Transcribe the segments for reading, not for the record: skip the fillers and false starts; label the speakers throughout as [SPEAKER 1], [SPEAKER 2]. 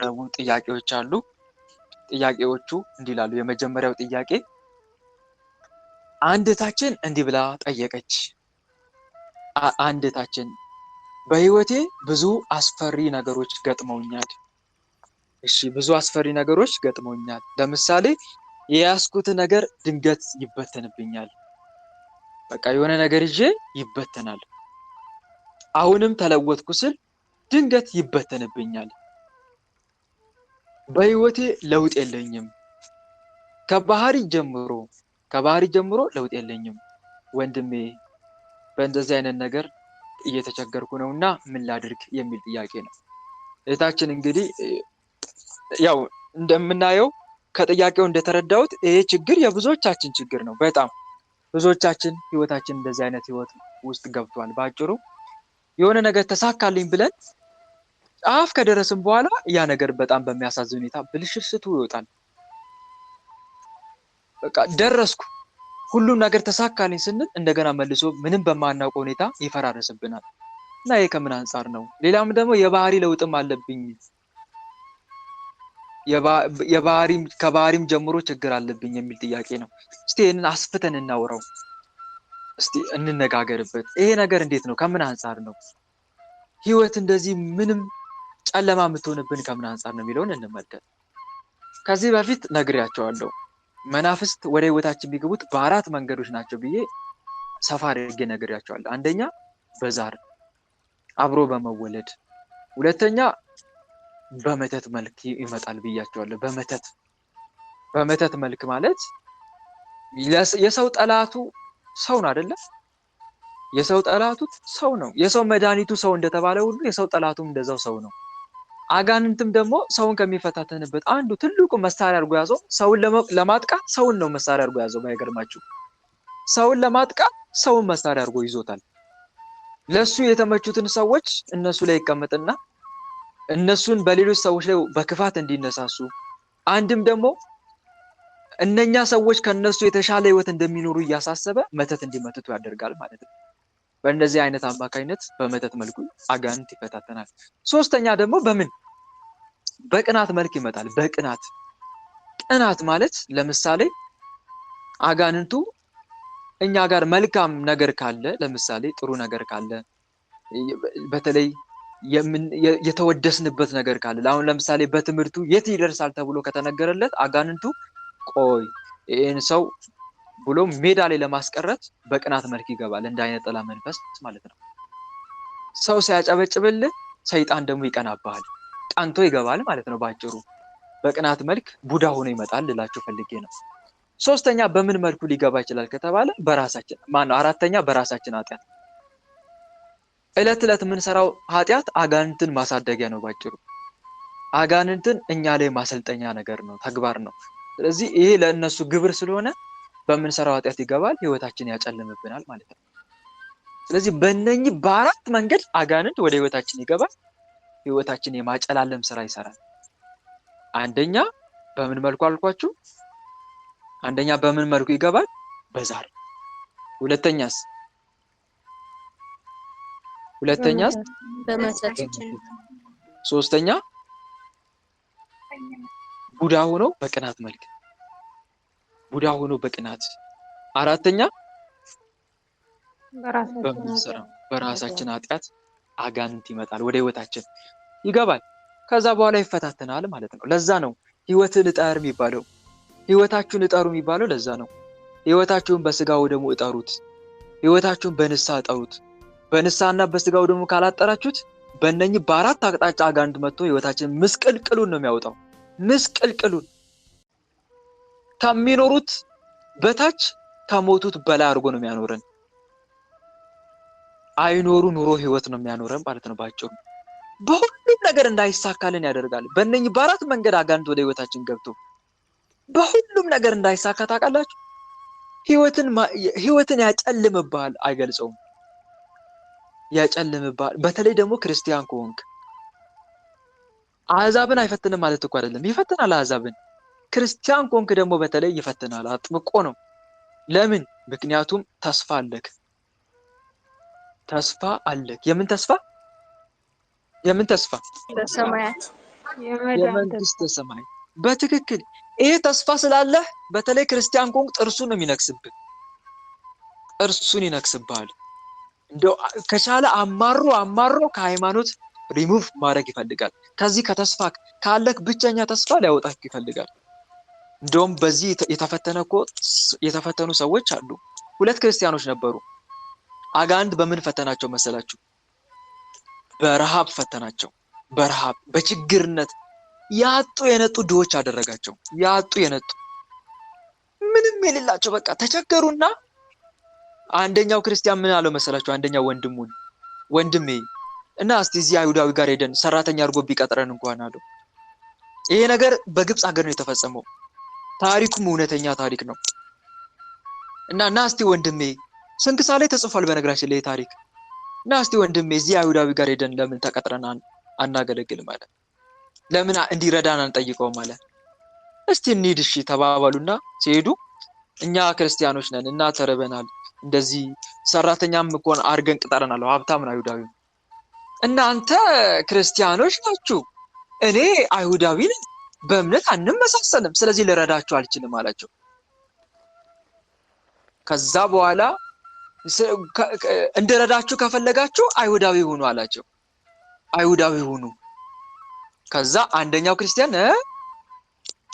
[SPEAKER 1] የቀረቡ ጥያቄዎች አሉ። ጥያቄዎቹ እንዲህ ይላሉ። የመጀመሪያው ጥያቄ አንድ እህታችን እንዲህ ብላ ጠየቀች። አንድ እህታችን በህይወቴ ብዙ አስፈሪ ነገሮች ገጥመውኛል። እሺ፣ ብዙ አስፈሪ ነገሮች ገጥመውኛል። ለምሳሌ የያዝኩት ነገር ድንገት ይበተንብኛል። በቃ የሆነ ነገር ይዤ ይበተናል። አሁንም ተለወጥኩ ስል ድንገት ይበተንብኛል። በህይወቴ ለውጥ የለኝም። ከባህሪ ጀምሮ ለውጥ የለኝም። ወንድሜ በእንደዚህ አይነት ነገር እየተቸገርኩ ነውና ምን ላድርግ የሚል ጥያቄ ነው። እህታችን እንግዲህ ያው እንደምናየው ከጥያቄው እንደተረዳሁት ይሄ ችግር የብዙዎቻችን ችግር ነው። በጣም ብዙዎቻችን ህይወታችን እንደዚህ አይነት ህይወት ውስጥ ገብቷል። ባጭሩ የሆነ ነገር ተሳካልኝ ብለን ጫፍ ከደረስን በኋላ ያ ነገር በጣም በሚያሳዝን ሁኔታ ብልሽቱ ይወጣል። በቃ ደረስኩ፣ ሁሉም ነገር ተሳካልኝ ስንል እንደገና መልሶ ምንም በማናውቀው ሁኔታ ይፈራረስብናል። እና ይሄ ከምን አንጻር ነው? ሌላም ደግሞ የባህሪ ለውጥም አለብኝ፣ ከባህሪም ጀምሮ ችግር አለብኝ የሚል ጥያቄ ነው። እስቲ ይህንን አስፍተን እናውራው፣ እስቲ እንነጋገርበት። ይሄ ነገር እንዴት ነው? ከምን አንጻር ነው ህይወት እንደዚህ ምንም ጨለማ የምትሆንብን? ከምን አንጻር ነው የሚለውን እንመልከት። ከዚህ በፊት ነግሬያቸዋለሁ። መናፍስት ወደ ህይወታችን የሚገቡት በአራት መንገዶች ናቸው ብዬ ሰፋ አድርጌ ነግሬያቸዋለሁ። አንደኛ በዛር አብሮ በመወለድ፣ ሁለተኛ በመተት መልክ ይመጣል ብያቸዋለሁ። በመተት መልክ ማለት የሰው ጠላቱ ሰው ነው አይደለ? የሰው ጠላቱ ሰው ነው። የሰው መድኃኒቱ ሰው እንደተባለ ሁሉ የሰው ጠላቱም እንደዛው ሰው ነው። አጋንንትም ደግሞ ሰውን ከሚፈታተንበት አንዱ ትልቁ መሳሪያ አድርጎ ያዘው ሰውን ለማጥቃት ሰውን ነው መሳሪያ አድርጎ ያዘው። ባይገርማችሁ ሰውን ለማጥቃት ሰውን መሳሪያ አድርጎ ይዞታል። ለሱ የተመቹትን ሰዎች እነሱ ላይ ይቀመጥና እነሱን በሌሎች ሰዎች ላይ በክፋት እንዲነሳሱ፣ አንድም ደግሞ እነኛ ሰዎች ከነሱ የተሻለ ህይወት እንደሚኖሩ እያሳሰበ መተት እንዲመትቱ ያደርጋል ማለት ነው። በእንደዚህ አይነት አማካኝነት በመተት መልኩ አጋንንት ይፈታተናል። ሶስተኛ ደግሞ በቅናት መልክ ይመጣል። ቅናት ማለት ለምሳሌ አጋንንቱ እኛ ጋር መልካም ነገር ካለ፣ ለምሳሌ ጥሩ ነገር ካለ፣ በተለይ የተወደስንበት ነገር ካለ፣ አሁን ለምሳሌ በትምህርቱ የት ይደርሳል ተብሎ ከተነገረለት አጋንንቱ ቆይ ይህን ሰው ብሎ ሜዳ ላይ ለማስቀረት በቅናት መልክ ይገባል። እንደ አይነት ጥላ መንፈስ ማለት ነው። ሰው ሲያጨበጭብልህ ሰይጣን ደግሞ ይቀናብሃል፣ ቀንቶ ይገባል ማለት ነው። ባጭሩ በቅናት መልክ ቡዳ ሆኖ ይመጣል ልላችሁ ፈልጌ ነው። ሶስተኛ በምን መልኩ ሊገባ ይችላል ከተባለ አራተኛ በራሳችን ኃጢአት፣ ዕለት ዕለት የምንሰራው ኃጢአት አጋንንትን ማሳደጊያ ነው። ባጭሩ አጋንንትን እኛ ላይ ማሰልጠኛ ነገር ነው፣ ተግባር ነው። ስለዚህ ይሄ ለእነሱ ግብር ስለሆነ በምንሰራው ኃጢአት ይገባል፣ ህይወታችን ያጨልምብናል ማለት ነው። ስለዚህ በእነኚህ በአራት መንገድ አጋንንት ወደ ህይወታችን ይገባል፣ ህይወታችን የማጨላለም ስራ ይሰራል። አንደኛ በምን መልኩ አልኳችሁ? አንደኛ በምን መልኩ ይገባል? በዛር። ሁለተኛስ ሶስተኛ ቡዳ ሆኖ በቅናት አራተኛ በራሳችን ኃጢአት አጋንንት ይመጣል፣ ወደ ህይወታችን ይገባል። ከዛ በኋላ ይፈታተናል ማለት ነው። ለዛ ነው ህይወትን እጠር የሚባለው፣ ህይወታችሁን እጠሩ የሚባለው ለዛ ነው። ህይወታችሁን በስጋው ደግሞ እጠሩት፣ ህይወታችሁን በንስሐ እጠሩት። በንስሐና በስጋው ደግሞ ካላጠራችሁት በእነኚህ በአራት አቅጣጫ አጋንንት መጥቶ ህይወታችን ምስቅልቅሉን ነው የሚያወጣው። ምስቅልቅሉን ከሚኖሩት በታች ከሞቱት በላይ አድርጎ ነው የሚያኖረን። አይኖሩ ኑሮ ህይወት ነው የሚያኖረን ማለት ነው። ባጭሩ በሁሉም ነገር እንዳይሳካልን ያደርጋል። በእነኚህ በአራት መንገድ አጋንንት ወደ ህይወታችን ገብቶ በሁሉም ነገር እንዳይሳካ ታውቃላችሁ። ህይወትን ያጨልምብሃል፣ አይገልጸውም። ያጨልምብሃል። በተለይ ደግሞ ክርስቲያን ከሆንክ አሕዛብን አይፈትንም ማለት እኮ አይደለም፣ ይፈትናል አሕዛብን። ክርስቲያን ከሆንክ ደግሞ በተለይ ይፈትናል፣ አጥብቆ ነው። ለምን? ምክንያቱም ተስፋ አለክ። የምን ተስፋ? በሰማያት የመንግስተ ሰማይ በትክክል ይሄ ተስፋ ስላለህ በተለይ ክርስቲያን ኮንክ ጥርሱን ነው የሚነክስብህ። ጥርሱን ይነክስብሃል። እንደው ከቻለ አማሮ ከሃይማኖት ሪሙቭ ማድረግ ይፈልጋል። ከዚህ ከተስፋ ካለክ ብቸኛ ተስፋ ሊያወጣክ ይፈልጋል። እንደውም በዚህ የተፈተኑ ሰዎች አሉ። 2 ክርስቲያኖች ነበሩ። አጋንንት በምን ፈተናቸው መሰላችሁ? በረሃብ ፈተናቸው። በረሃብ በችግርነት ያጡ የነጡ ድሆች አደረጋቸው። ያጡ የነጡ ምንም የሌላቸው በቃ ተቸገሩና አንደኛው ክርስቲያን ምን አለው መሰላችሁ? አንደኛው ወንድሜ እና እስቲ እዚህ አይሁዳዊ ጋር ሄደን ሰራተኛ አድርጎ ቢቀጥረን እንኳን አለው። ይሄ ነገር በግብፅ ሀገር ነው የተፈጸመው። ታሪኩም እውነተኛ ታሪክ ነው። እና እስቲ ወንድሜ ስንክሳር ላይ ተጽፏል በነገራችን ላይ ታሪክ። እና እስቲ ወንድሜ እዚህ አይሁዳዊ ጋር ሄደን ለምን ተቀጥረን አናገለግልም አለ። ለምን እንዲረዳን አንጠይቀውም አለ። እስቲ እንሂድ እሺ ተባባሉና ሲሄዱ እኛ ክርስቲያኖች ነን እና ተረበናል፣ እንደዚህ ሰራተኛም እንኳን አድርገን ቅጠረናል። ሀብታም ነው አይሁዳዊ። እናንተ ክርስቲያኖች ናችሁ፣ እኔ አይሁዳዊ ነኝ፣ በእምነት አንመሳሰልም፣ ስለዚህ ልረዳችሁ አልችልም አላቸው። ከዛ በኋላ እንደረዳችሁ ከፈለጋችሁ አይሁዳዊ ሁኑ አላቸው። አይሁዳዊ ሁኑ። ከዛ አንደኛው ክርስቲያን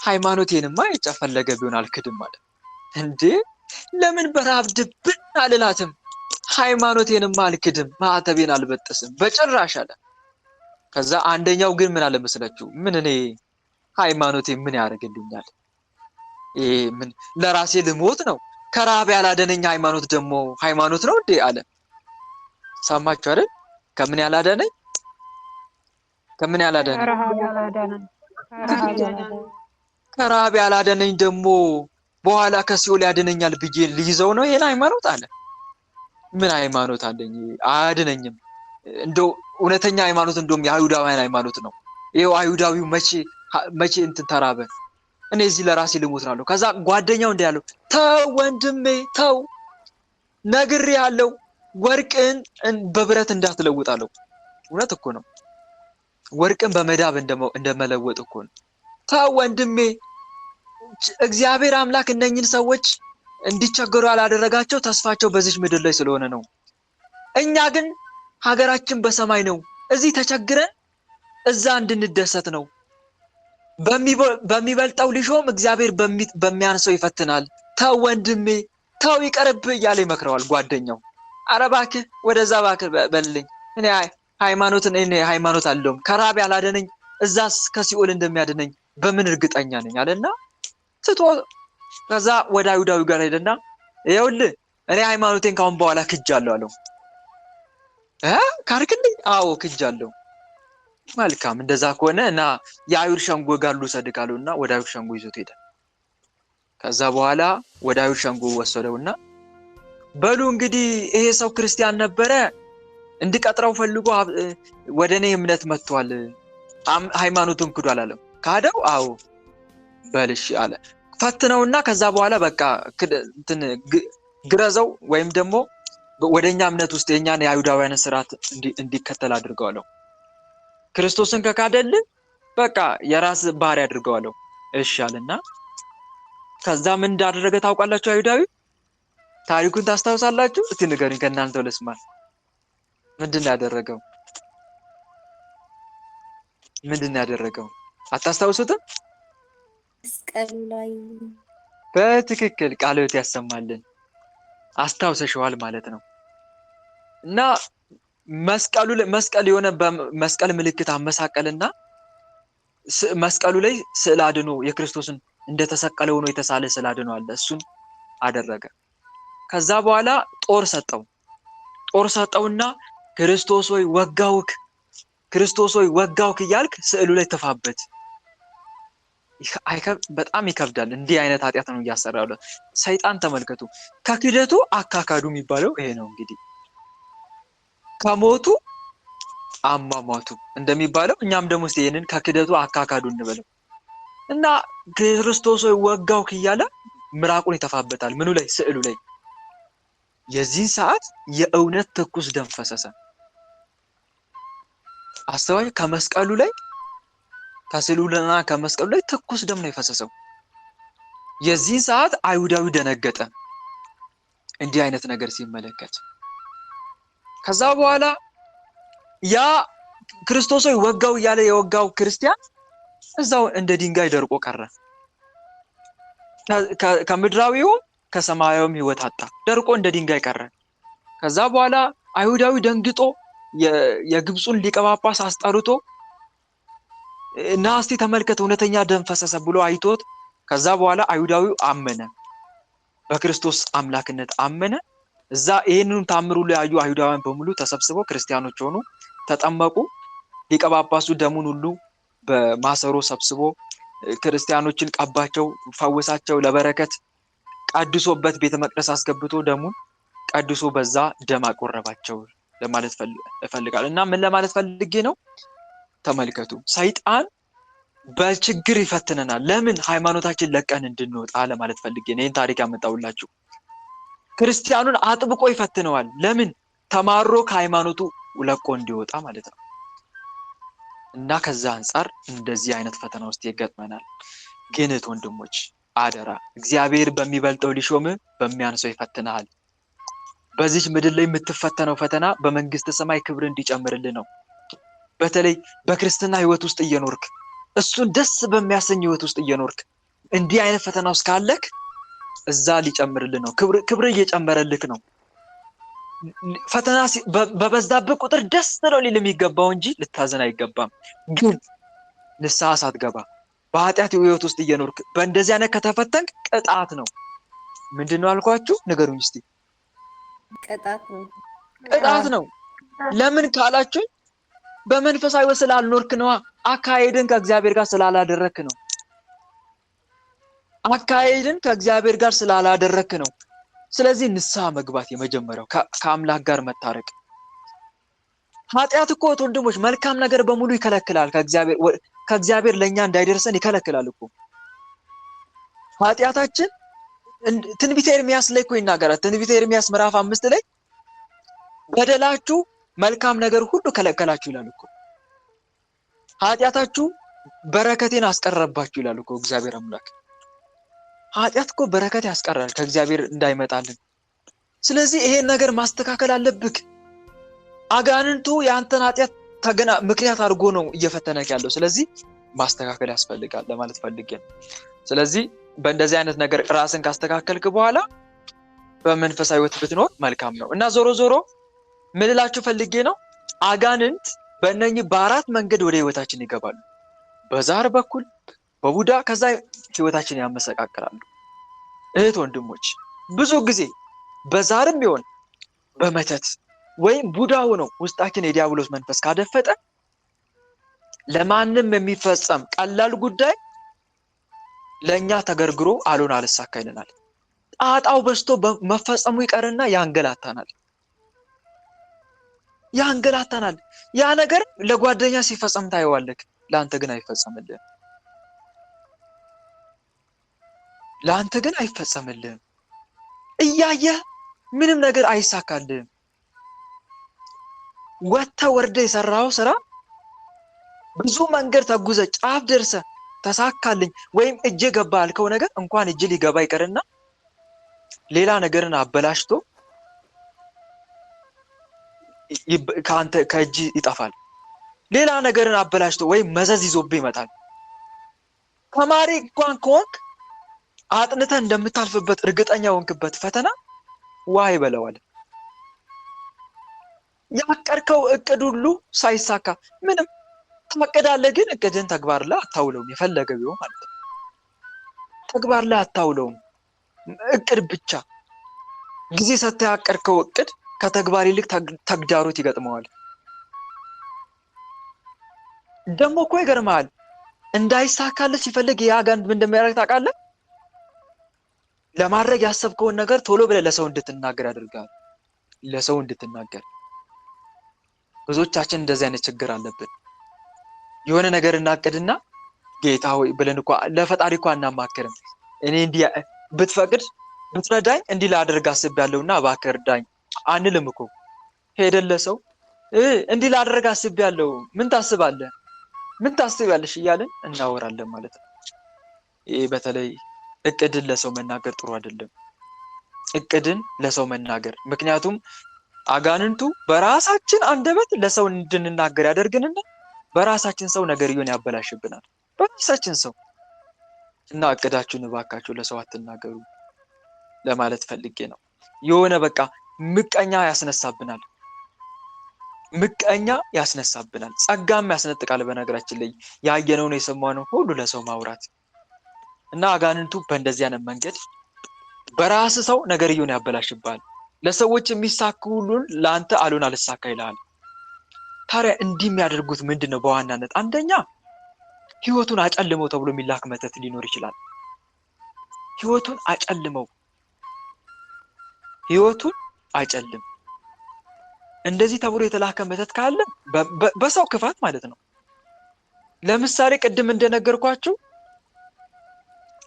[SPEAKER 1] ሃይማኖቴንማ የጨፈለገ ቢሆን አልክድም አለ። እንዴ ለምን በረሃብ ድብን አልላትም? ሃይማኖቴንማ አልክድም፣ ማዕተቤን አልበጥስም በጭራሽ አለ። ከዛ አንደኛው ግን ምን አለ መስላችሁ? ምን እኔ ሃይማኖቴ ምን ያደርግልኛል? ይሄ ምን ለራሴ ልሞት ነው? ከረሃብ ያላደነኝ ሃይማኖት ደግሞ ሃይማኖት ነው እንዴ አለ። ሰማችሁ አይደል? ከምን ያላደነኝ ከረሃብ ያላደነኝ ደግሞ በኋላ ከሲኦል ያድነኛል ብዬ ልይዘው ነው ይሄን ሃይማኖት አለ። ምን ሃይማኖት አለኝ? አያድነኝም። እንደው እውነተኛ ሃይማኖት እንደውም የአይሁዳውያን ሃይማኖት ነው። ይሄው አይሁዳዊው መቼ እንትን ተራበ? እኔ እዚህ ለራሴ ልሞት ነው። ከዛ ጓደኛው እንደ ያለው ተው ወንድሜ ተው፣ ነግሬሃለሁ፣ ወርቅን በብረት እንዳትለውጣለው። እውነት እኮ ነው። ወርቅን በመዳብ እንደመለወጥ እኮ ነው። ተው ወንድሜ፣ እግዚአብሔር አምላክ እነኝን ሰዎች እንዲቸገሩ ያላደረጋቸው ተስፋቸው በዚች ምድር ላይ ስለሆነ ነው። እኛ ግን ሀገራችን በሰማይ ነው። እዚህ ተቸግረን እዛ እንድንደሰት ነው። በሚበልጠው ሊሾም እግዚአብሔር በሚያንሰው ይፈትናል። ተው ወንድሜ ተው ይቀርብ እያለ ይመክረዋል ጓደኛው። ኧረ እባክህ ወደዛ እባክህ በልልኝ፣ እኔ ሃይማኖት አለውም፣ ከረሃብ ያላደነኝ እዛስ ከሲኦል እንደሚያድነኝ በምን እርግጠኛ ነኝ አለና ትቶ ከዛ ወደ አይሁዳዊ ጋር ሄደና ይኸውልህ እኔ ሃይማኖቴን ካሁን በኋላ ክጃለሁ አለው። ካርክልኝ? አዎ ክጃለሁ። መልካም እንደዛ ከሆነ እና የአይሁድ ሸንጎ ጋር ልውሰድህ አለውና ወደ አይሁድ ሸንጎ ይዞት ሄደ። ከዛ በኋላ ወደ አይሁድ ሸንጎ ወሰደውና በሉ እንግዲህ ይሄ ሰው ክርስቲያን ነበረ፣ እንድቀጥረው ፈልጎ ወደ እኔ እምነት መጥቷል፣ ሃይማኖቱን ክዷል አለው። ካደው? አዎ። በልሽ አለ። ፈትነውና ከዛ በኋላ በቃ ግረዘው ወይም ደግሞ ወደኛ እምነት ውስጥ የኛን የአይሁዳውያን ስርዓት እንዲከተል አድርገዋለሁ። ክርስቶስን ከካደልህ በቃ የራስ ባህሪ አድርገዋለሁ። እሺ አለና ከዛ ምን እንዳደረገ ታውቃላችሁ? አይሁዳዊ ታሪኩን ታስታውሳላችሁ? እስቲ ንገሩኝ ከእናንተው ልስማ። ምንድን ያደረገው? አታስታውሱትም?
[SPEAKER 2] መስቀሉ ላይ
[SPEAKER 1] በትክክል ቃለ ሕይወት ያሰማልን። አስታውሰሽዋል ማለት ነው። እና መስቀል የሆነ በመስቀል ምልክት አመሳቀልና መስቀሉ ላይ ስዕል አድኖ የክርስቶስን እንደተሰቀለ ሆኖ የተሳለ ስዕል አድኖ አለ። እሱን አደረገ። ከዛ በኋላ ጦር ሰጠውና ክርስቶስ ሆይ ወጋውክ እያልክ ስዕሉ ላይ ተፋበት። በጣም ይከብዳል። እንዲህ አይነት ኃጢአት ነው እያሰራ ያለው ሰይጣን። ተመልከቱ፣ ከክደቱ አካካዱ የሚባለው ይሄ ነው። እንግዲህ ከሞቱ አሟሟቱ እንደሚባለው እኛም ደግሞ ይሄንን ከክደቱ አካካዱ እንበለው እና ክርስቶስ ሆይ ወጋውክ እያለ ምራቁን ይተፋበታል። ምኑ ላይ? ስዕሉ ላይ። የዚህን ሰዓት የእውነት ትኩስ ደም ፈሰሰ። አስተዋይ ከመስቀሉ ላይ ከስዕሉና ከመስቀሉ ላይ ትኩስ ደም ነው የፈሰሰው። የዚህን ሰዓት አይሁዳዊ ደነገጠ እንዲህ አይነት ነገር ሲመለከት። ከዛ በኋላ ያ ክርስቶስ ሆይ ወጋው እያለ የወጋው ክርስቲያን እዛው እንደ ድንጋይ ደርቆ ቀረ። ከምድራዊውም ከሰማያዊውም ሕይወት አጣ፣ ደርቆ እንደ ድንጋይ ቀረ። ከዛ በኋላ አይሁዳዊ ደንግጦ የግብፁን ሊቀ ጳጳስ አስጠርቶ እና እስቲ ተመልከት እውነተኛ ደም ፈሰሰ ብሎ አይቶት፣ ከዛ በኋላ አይሁዳዊው አመነ፣ በክርስቶስ አምላክነት አመነ። እዛ ይህንን ታምሩ ላይ ያዩ አይሁዳውያን በሙሉ ተሰብስበው ክርስቲያኖች ሆኑ፣ ተጠመቁ። ሊቀ ጳጳሱ ደሙን ሁሉ በማሰሮ ሰብስቦ ክርስቲያኖችን ቀባቸው፣ ፈወሳቸው፣ ለበረከት ቀድሶበት ቤተ መቅደስ አስገብቶ ደሙን ቀድሶ በዛ ደም አቆረባቸው ለማለት እፈልጋለሁ። እና ምን ለማለት ፈልጌ ነው? ተመልከቱ፣ ሰይጣን በችግር ይፈትነናል። ለምን? ሃይማኖታችን ለቀን እንድንወጣ ለማለት ፈልጌ ነው ይህን ታሪክ ያመጣሁላችሁ። ክርስቲያኑን አጥብቆ ይፈትነዋል። ለምን? ተማሮ ከሃይማኖቱ ለቆ እንዲወጣ ማለት ነው። እና ከዛ አንጻር እንደዚህ አይነት ፈተና ውስጥ ይገጥመናል። ግን ወንድሞች አደራ፣ እግዚአብሔር በሚበልጠው ሊሾም በሚያንሰው ይፈትናል። በዚህ ምድር ላይ የምትፈተነው ፈተና በመንግስተ ሰማይ ክብር እንዲጨምርልህ ነው። በተለይ በክርስትና ህይወት ውስጥ እየኖርክ እሱን ደስ በሚያሰኝ ህይወት ውስጥ እየኖርክ እንዲህ አይነት ፈተና ውስጥ ካለክ እዛ ሊጨምርልህ ነው። ክብር እየጨመረልክ ነው። ፈተና በበዛብህ ቁጥር ደስ ነው ሊል የሚገባው እንጂ ልታዘን አይገባም። ግን ንስሐ ሳትገባ በኃጢአት ህይወት ውስጥ እየኖርክ በእንደዚህ አይነት ከተፈተንክ ቅጣት ነው። ምንድን ነው አልኳችሁ? ንገሩኝ እስቲ። ቅጣት ነው። ለምን ካላችሁኝ በመንፈሳዊ ህይወት ስላልኖርክ ነዋ። አካሄድን ከእግዚአብሔር ጋር ስላላደረክ ነው። አካሄድን ከእግዚአብሔር ጋር ስላላደረክ ነው። ስለዚህ ንስሐ መግባት የመጀመሪያው ከአምላክ ጋር መታረቅ። ኃጢአት እኮ ወንድሞች መልካም ነገር በሙሉ ይከለክላል። ከእግዚአብሔር ለእኛ እንዳይደርሰን ይከለክላል እኮ ኃጢአታችን። ትንቢተ ኤርምያስ ላይ እኮ ይናገራል። ትንቢተ ኤርምያስ ምዕራፍ 5 ላይ በደላችሁ መልካም ነገር ሁሉ ከለከላችሁ ይላል እኮ። ኃጢአታችሁ በረከቴን አስቀረባችሁ ይላል እኮ እግዚአብሔር አምላክ። ኃጢአት እኮ በረከት ያስቀራል ከእግዚአብሔር እንዳይመጣልን። ስለዚህ ይሄን ነገር ማስተካከል አለብክ። አጋንንቱ የአንተን ኃጢአት ምክንያት አድርጎ ነው እየፈተነክ ያለው። ስለዚህ ማስተካከል ያስፈልጋል ለማለት ፈልጌ ነው። ስለዚህ በእንደዚህ አይነት ነገር ራስን ካስተካከልክ በኋላ በመንፈሳዊ ህይወት ብትኖር መልካም ነው። እና ዞሮ ዞሮ ምን እላችሁ ፈልጌ ነው፣ አጋንንት በእነኚህ በአራት መንገድ ወደ ህይወታችን ይገባሉ። በዛር በኩል፣ በቡዳ፣ ከዛ ህይወታችን ያመሰቃቅላሉ። እህት ወንድሞች፣ ብዙ ጊዜ በዛርም ቢሆን በመተት ወይም ቡዳ ሆነው ውስጣችን የዲያብሎስ መንፈስ ካደፈጠ ለማንም የሚፈጸም ቀላል ጉዳይ ለእኛ ተገርግሮ አልሆን አልሳካ ይለናል። ጣጣው በዝቶ መፈጸሙ ይቀርና ያንገላታናል። ያ ነገር ለጓደኛ ሲፈጸም ታየዋለክ፣ ለአንተ ግን አይፈጸምልህም። እያየህ ምንም ነገር አይሳካልህም። ወጥተህ ወርደህ የሰራው ስራ ብዙ መንገድ ተጉዘ ጫፍ ደርሰ ተሳካልኝ ወይም እጅ ገባ ያልከው ነገር እንኳን እጅ ሊገባ ይቀርና ሌላ ነገርን አበላሽቶ ከእጅ ይጠፋል። ሌላ ነገርን አበላሽቶ ወይም መዘዝ ይዞብህ ይመጣል። ተማሪ እንኳን ከሆንክ አጥንተህ እንደምታልፍበት እርግጠኛ ሆንክበት ፈተና ዋ ይበለዋል። ያቀርከው እቅድ ሁሉ ሳይሳካ ምንም ታቅዳለህ፣ ግን እቅድን ተግባር ላይ አታውለውም። የፈለገ ቢሆን ማለት ነው ተግባር ላይ አታውለውም። እቅድ ብቻ ጊዜ ሰጥተህ ያቀርከው እቅድ ከተግባር ይልቅ ተግዳሮት ይገጥመዋል። ደግሞ እኮ ይገርምሃል፣ እንዳይሳካልህ ሲፈልግ የአጋንንት ምን እንደሚያደርግ ታውቃለህ? ለማድረግ ያሰብከውን ነገር ቶሎ ብለህ ለሰው እንድትናገር ያደርጋል። ለሰው እንድትናገር። ብዙዎቻችን እንደዚህ አይነት ችግር አለብን። የሆነ ነገር እናቅድና ጌታ ሆይ ብለን እኮ ለፈጣሪ እኮ አናማክርም። እኔ እንዲህ ብትፈቅድ ብትረዳኝ እንዲህ ላደርግ አስቤያለሁና እባክህ እርዳኝ አንልም እኮ። ሄደን ለሰው እንዲህ ላደርግ አስቤያለሁ ምን ታስባለህ? ምን ታስቢያለሽ እያልን እናወራለን ማለት ነው። ይሄ በተለይ እቅድን ለሰው መናገር ጥሩ አይደለም። እቅድን ለሰው መናገር፣ ምክንያቱም አጋንንቱ በራሳችን አንደበት ለሰው እንድንናገር ያደርግንና በራሳችን ሰው ነገርየውን ያበላሽብናል። በራሳችን ሰው እና እቅዳችሁን እባካችሁ ለሰው አትናገሩ ለማለት ፈልጌ ነው። የሆነ በቃ ምቀኛ ያስነሳብናል። ምቀኛ ያስነሳብናል። ጸጋም ያስነጥቃል። በነገራችን ላይ ያየነውን የሰማነው ሁሉ ለሰው ማውራት እና አጋንንቱ በእንደዚህ አይነት መንገድ በራስ ሰው ነገርየውን ያበላሽብሃል። ለሰዎች የሚሳካ ሁሉን ለአንተ አልሆን አልሳካ ይልሃል። ታዲያ እንዲህ የሚያደርጉት ምንድን ነው? በዋናነት አንደኛ ህይወቱን አጨልመው ተብሎ የሚላክ መተት ሊኖር ይችላል። ህይወቱን አጨልመው፣ ህይወቱን አጨልም፣ እንደዚህ ተብሎ የተላከ መተት ካለ በሰው ክፋት ማለት ነው። ለምሳሌ ቅድም እንደነገርኳችሁ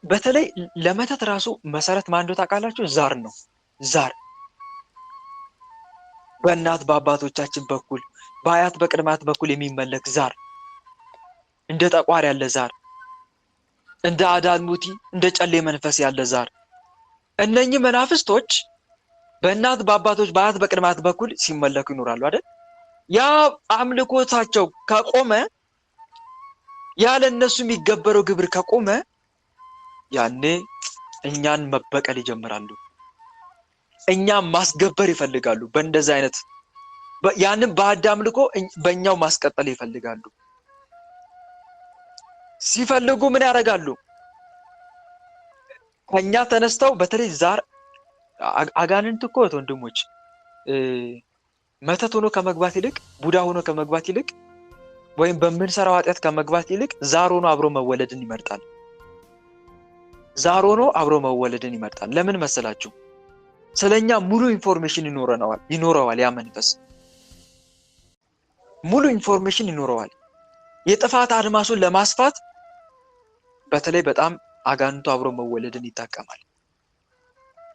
[SPEAKER 1] በተለይ ለመተት ራሱ መሰረት ማን እንደሆነ ታውቃላችሁ? ዛር ነው። ዛር በእናት በአባቶቻችን በኩል በአያት በቅድማት በኩል የሚመለክ ዛር፣ እንደ ጠቋር ያለ ዛር፣ እንደ አዳልሙቲ እንደ ጨሌ መንፈስ ያለ ዛር። እነኚህ መናፍስቶች በእናት በአባቶች በአያት በቅድማት በኩል ሲመለኩ ይኖራሉ አይደል? ያ አምልኮታቸው ከቆመ፣ ያለ እነሱ የሚገበረው ግብር ከቆመ፣ ያኔ እኛን መበቀል ይጀምራሉ። እኛም ማስገበር ይፈልጋሉ። በእንደዚህ አይነት ያንን ባዕድ አምልኮ በእኛው ማስቀጠል ይፈልጋሉ። ሲፈልጉ ምን ያደርጋሉ? ከኛ ተነስተው በተለይ ዛር አጋንንት እኮ ወንድሞች መተት ሆኖ ከመግባት ይልቅ፣ ቡዳ ሆኖ ከመግባት ይልቅ፣ ወይም በምንሰራው ኃጢአት ከመግባት ይልቅ ዛር ሆኖ አብሮ መወለድን ይመርጣል። ዛር ሆኖ አብሮ መወለድን ይመርጣል። ለምን መሰላችሁ? ስለኛ ሙሉ ኢንፎርሜሽን ይኖረዋል። ያ መንፈስ ሙሉ ኢንፎርሜሽን ይኖረዋል። የጥፋት አድማሱን ለማስፋት በተለይ በጣም አጋንንቱ አብሮ መወለድን ይጠቀማል።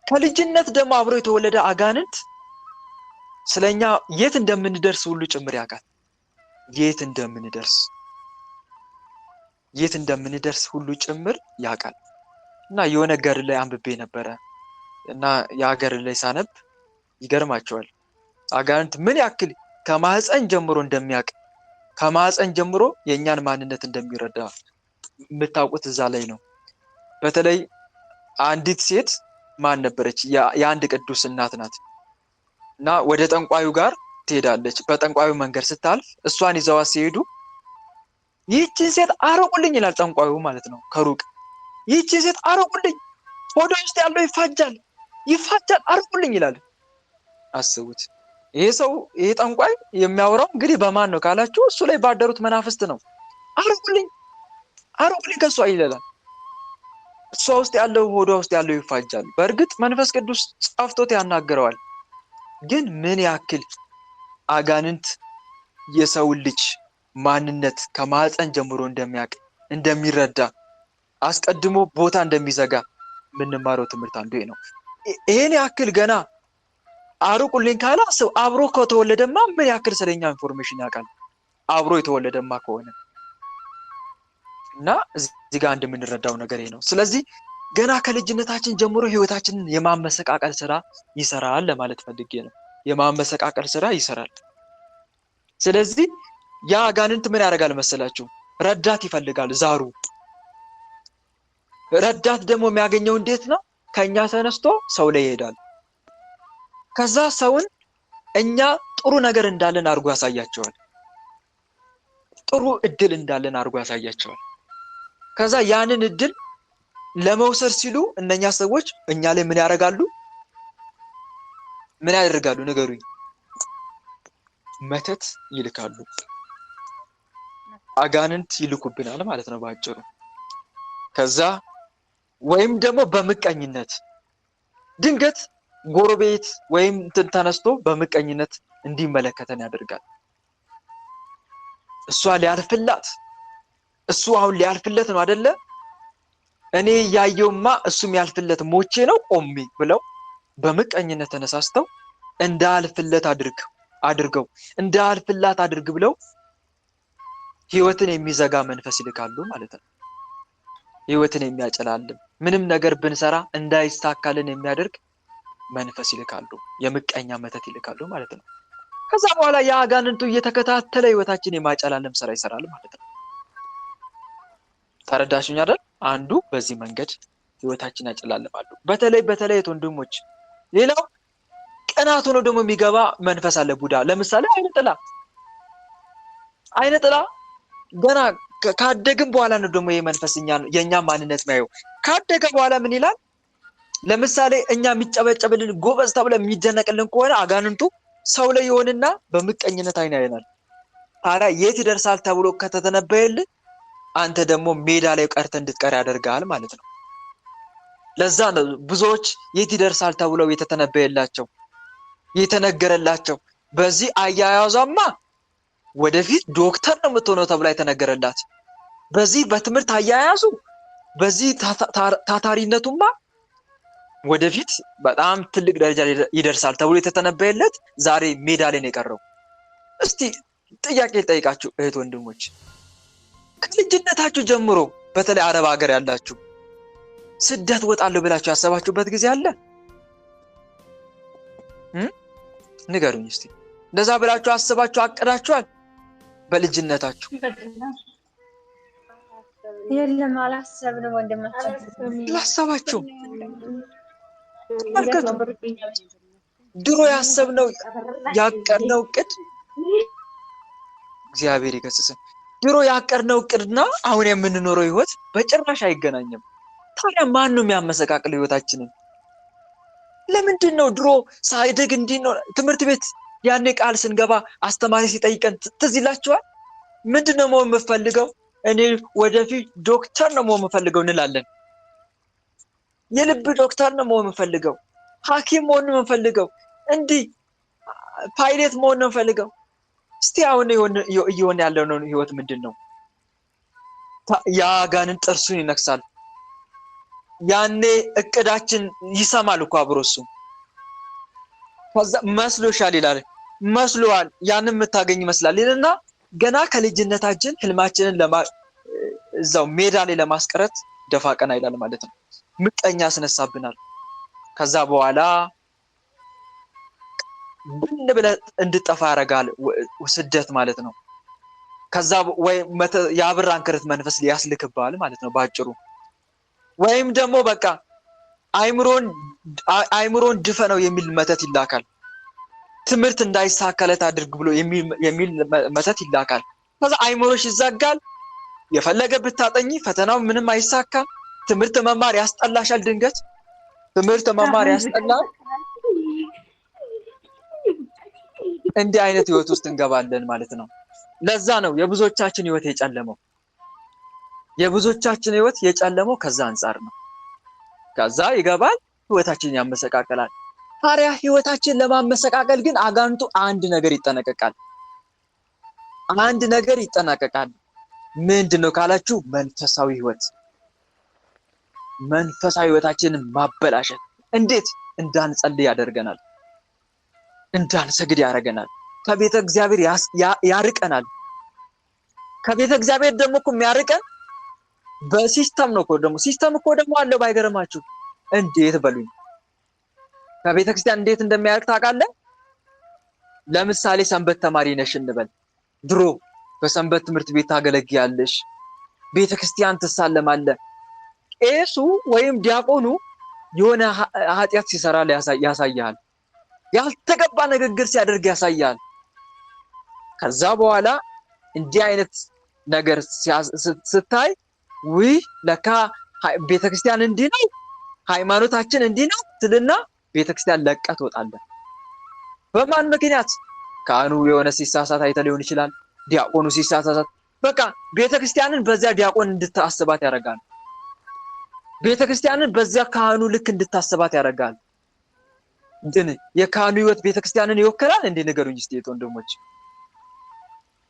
[SPEAKER 1] ከልጅነት ደግሞ አብሮ የተወለደ አጋንንት ስለኛ የት እንደምንደርስ ሁሉ ጭምር ያውቃል። የት እንደምንደርስ ሁሉ ጭምር ያውቃል። እና የሆነ ገድል ላይ አንብቤ ነበረ እና የሀገር ላይ ሳነብ ይገርማቸዋል። አጋንንት ምን ያክል ከማህፀን ጀምሮ እንደሚያውቅ፣ ከማህፀን ጀምሮ የእኛን ማንነት እንደሚረዳ የምታውቁት እዛ ላይ ነው። በተለይ አንዲት ሴት ማን ነበረች? የአንድ ቅዱስ እናት ናት እና ወደ ጠንቋዩ ጋር ትሄዳለች። በጠንቋዩ መንገድ ስታልፍ እሷን ይዘዋት ሲሄዱ ይህችን ሴት አርቁልኝ ይላል ጠንቋዩ ማለት ነው። ከሩቅ ይህችን ሴት አርቁልኝ፣ ሆዷ ውስጥ ያለው ይፋጃል፣ አርቁልኝ ይላል። አስቡት። ይሄ ጠንቋይ የሚያወራው እንግዲህ በማን ነው ካላችሁ እሱ ላይ ባደሩት መናፍስት ነው። አርቁልኝ ከሷ ይላል። እሷ ውስጥ ያለው ሆዷ ውስጥ ያለው ይፋጃል። በእርግጥ መንፈስ ቅዱስ ጻፍቶት ያናገረዋል። ግን ምን ያክል አጋንንት የሰው ልጅ ማንነት ከማህፀን ጀምሮ እንደሚያውቅ፣ እንደሚረዳ፣ አስቀድሞ ቦታ እንደሚዘጋ የምንማረው ትምህርት አንዱ ነው። ይሄን ያክል ገና አርቁልኝ ካለ ሰው አብሮ ከተወለደማ ምን ያክል ስለኛ ኢንፎርሜሽን ያውቃል? አብሮ የተወለደማ ከሆነ እና እዚህ ጋር እንደምንረዳው ነገር ነው። ስለዚህ ገና ከልጅነታችን ጀምሮ ህይወታችንን የማመሰቃቀል ስራ ይሰራል ለማለት ፈልጌ ነው። የማመሰቃቀል ስራ ይሰራል። ስለዚህ ያ አጋንንት ምን ያደርጋል መሰላችሁ? ረዳት ይፈልጋል። ዛሩ ረዳት ደግሞ የሚያገኘው እንዴት ነው? ከኛ ተነስቶ ሰው ላይ ይሄዳል። ከዛ ሰውን እኛ ጥሩ ነገር እንዳለን አድርጎ ያሳያቸዋል። ጥሩ እድል እንዳለን አድርጎ ያሳያቸዋል። ከዛ ያንን እድል ለመውሰድ ሲሉ እነኛ ሰዎች እኛ ላይ ምን ያደርጋሉ? ምን ያደርጋሉ? ንገሩኝ። መተት ይልካሉ። አጋንንት ይልኩብናል ማለት ነው ባጭሩ። ከዛ ወይም ደግሞ በምቀኝነት ድንገት ጎረቤት ወይም ተነስቶ በምቀኝነት እንዲመለከተን ያደርጋል። እሷ ሊያልፍላት፣ እሱ አሁን ሊያልፍለት ነው አይደለ? እኔ ያየውማ እሱም ያልፍለት ሞቼ ነው ቆሜ ብለው በምቀኝነት ተነሳስተው እንዳልፍለት አድርገው እንዳልፍላት አድርግ ብለው ህይወትን የሚዘጋ መንፈስ ይልካሉ ማለት ነው። ህይወትን የሚያጨላልም ምንም ነገር ብንሰራ እንዳይሳካልን የሚያደርግ መንፈስ ይልካሉ። የምቀኛ መተት ይልካሉ ማለት ነው። ከዛ በኋላ የአጋንንቱ እየተከታተለ ህይወታችን የማጨላለም ስራ ይሰራል ማለት ነው። ተረዳሽኝ አይደል? አንዱ በዚህ መንገድ ህይወታችን ያጨላልማሉ። በተለይ ወንድሞች፣ ሌላው ቅናት ሆኖ ደግሞ የሚገባ መንፈስ አለ። ቡዳ ለምሳሌ አይነ ጥላ ገና ካደግን በኋላ ነው ደግሞ ይሄ መንፈስ የኛ ማንነት ነው። ካደገ በኋላ ምን ይላል? ለምሳሌ እኛ የሚጨበጨብልን ጎበዝ ተብለ የሚደነቅልን ከሆነ አጋንንቱ ሰው ላይ ይሆንና በምቀኝነት አይን ያየናል። ታዲያ የት ይደርሳል ተብሎ ከተተነበየልን አንተ ደግሞ ሜዳ ላይ ቀርተ እንድትቀር ያደርጋል ማለት ነው። ለዛ ነው ብዙዎች የት ይደርሳል ተብለው የተተነበየላቸው የተነገረላቸው በዚህ አያያዟማ ወደፊት ዶክተር ነው የምትሆነው ተብላ የተነገረላት፣ በዚህ በትምህርት አያያዙ በዚህ ታታሪነቱማ ወደፊት በጣም ትልቅ ደረጃ ይደርሳል ተብሎ የተተነበየለት ዛሬ ሜዳ ላይ ነው የቀረው። እስቲ ጥያቄ ልጠይቃችሁ እህት ወንድሞች፣ ከልጅነታችሁ ጀምሮ በተለይ አረብ ሀገር ያላችሁ ስደት ወጣለሁ ብላችሁ ያሰባችሁበት ጊዜ አለ? ንገሩኝ እስቲ። እንደዛ ብላችሁ አስባችሁ አቅዳችኋል? በልጅነታችሁ?
[SPEAKER 2] የለም አላሰብንም ወንድማችን።
[SPEAKER 1] አላሰባችሁም? ተመልከቱ፣ ድሮ ያሰብነው ያቀድነው እቅድ እግዚአብሔር ይገስጽን። ድሮ ያቀድነው እቅድና አሁን የምንኖረው ህይወት በጭራሽ አይገናኝም። ታዲያ ማን ነው የሚያመሰቃቅለው ህይወታችንን? ለምንድን ነው ድሮ ሳይደግ እንዲህ ነው? ትምህርት ቤት ያኔ ቃል ስንገባ አስተማሪ ሲጠይቀን ትዝ ይላችኋል? ምንድን ነው መሆን የምፈልገው? እኔ ወደፊት ዶክተር ነው መሆን የምፈልገው እንላለን። የልብ ዶክተር ነው መሆን የምፈልገው፣ ሐኪም መሆን ነው የምፈልገው፣ እንዲህ ፓይለት መሆን ነው የምፈልገው። እስቲ አሁን እየሆነ ያለው ነው ህይወት ምንድን ነው? የአጋንንት ጥርሱን ይነክሳል። ያኔ እቅዳችን ይሰማል እኮ አብሮ እሱ። ከዛ መስሎሻል ይላል፣ መስሎዋል፣ ያንን የምታገኝ ይመስላል ይልና ገና ከልጅነታችን ህልማችንን እዛው ሜዳ ላይ ለማስቀረት ደፋ ቀና ይላል ማለት ነው። ምቀኛ ያስነሳብናል። ከዛ በኋላ ብን ብለህ እንድጠፋ ያደርጋል ስደት ማለት ነው። ከዛ ወይ የአብር አንክርት መንፈስ ሊያስልክባል ማለት ነው ባጭሩ። ወይም ደግሞ በቃ አይምሮን ድፈነው የሚል መተት ይላካል። ትምህርት እንዳይሳካለት አድርግ ብሎ የሚል መተት ይላካል። ከዛ አይምሮሽ ይዘጋል። የፈለገ ብታጠኚ ፈተናው ምንም አይሳካም። ትምህርት መማር ያስጠላሻል። ድንገት ትምህርት መማር ያስጠላል። እንዲህ አይነት ህይወት ውስጥ እንገባለን ማለት ነው። ለዛ ነው የብዙዎቻችን ህይወት የጨለመው። የብዙዎቻችን ህይወት የጨለመው ከዛ አንጻር ነው። ከዛ ይገባል፣ ህይወታችንን ያመሰቃቀላል። ታዲያ ህይወታችንን ለማመሰቃቀል ግን አጋንንቱ አንድ ነገር ይጠነቀቃል። አንድ ነገር ይጠነቀቃል። ምንድነው ካላችሁ፣ መንፈሳዊ ህይወት፣ መንፈሳዊ ህይወታችንን ማበላሸት። እንዴት? እንዳንጸልይ ያደርገናል፣ እንዳንሰግድ ያደርገናል፣ ከቤተ እግዚአብሔር ያርቀናል። ከቤተ እግዚአብሔር ደግሞ እኮ የሚያርቀን በሲስተም ነው እኮ። ደግሞ ሲስተም እኮ ደግሞ አለው ባይገርማችሁ። እንዴት በሉኝ። ከቤተ ክርስቲያን እንዴት እንደሚያርቅ ታውቃለህ? ለምሳሌ ሰንበት ተማሪ ነሽ እንበል። ድሮ በሰንበት ትምህርት ቤት ታገለግያለሽ፣ ቤተ ክርስቲያን ትሳለማለህ። ቄሱ ወይም ዲያቆኑ የሆነ ኃጢአት ሲሰራ ያሳያል፣ ያልተገባ ንግግር ሲያደርግ ያሳያል። ከዛ በኋላ እንዲህ አይነት ነገር ስታይ ውይ ለካ ቤተክርስቲያን እንዲህ ነው፣ ሃይማኖታችን እንዲህ ነው ትልና ቤተክርስቲያን ለቀህ ትወጣለህ። በማን ምክንያት? ካህኑ የሆነ ሲሳሳት አይተህ ሊሆን ይችላል፣ ዲያቆኑ ሲሳሳት። በቃ ቤተክርስቲያንን በዚያ ዲያቆን እንድታስባት ያደርጋል። ቤተክርስቲያንን በዚያ ካህኑ ልክ እንድታስባት ያደርጋል። ግን የካህኑ ህይወት ቤተክርስቲያንን ይወክላል እንዴ? ንገሩኝ እስቲ ወንድሞች።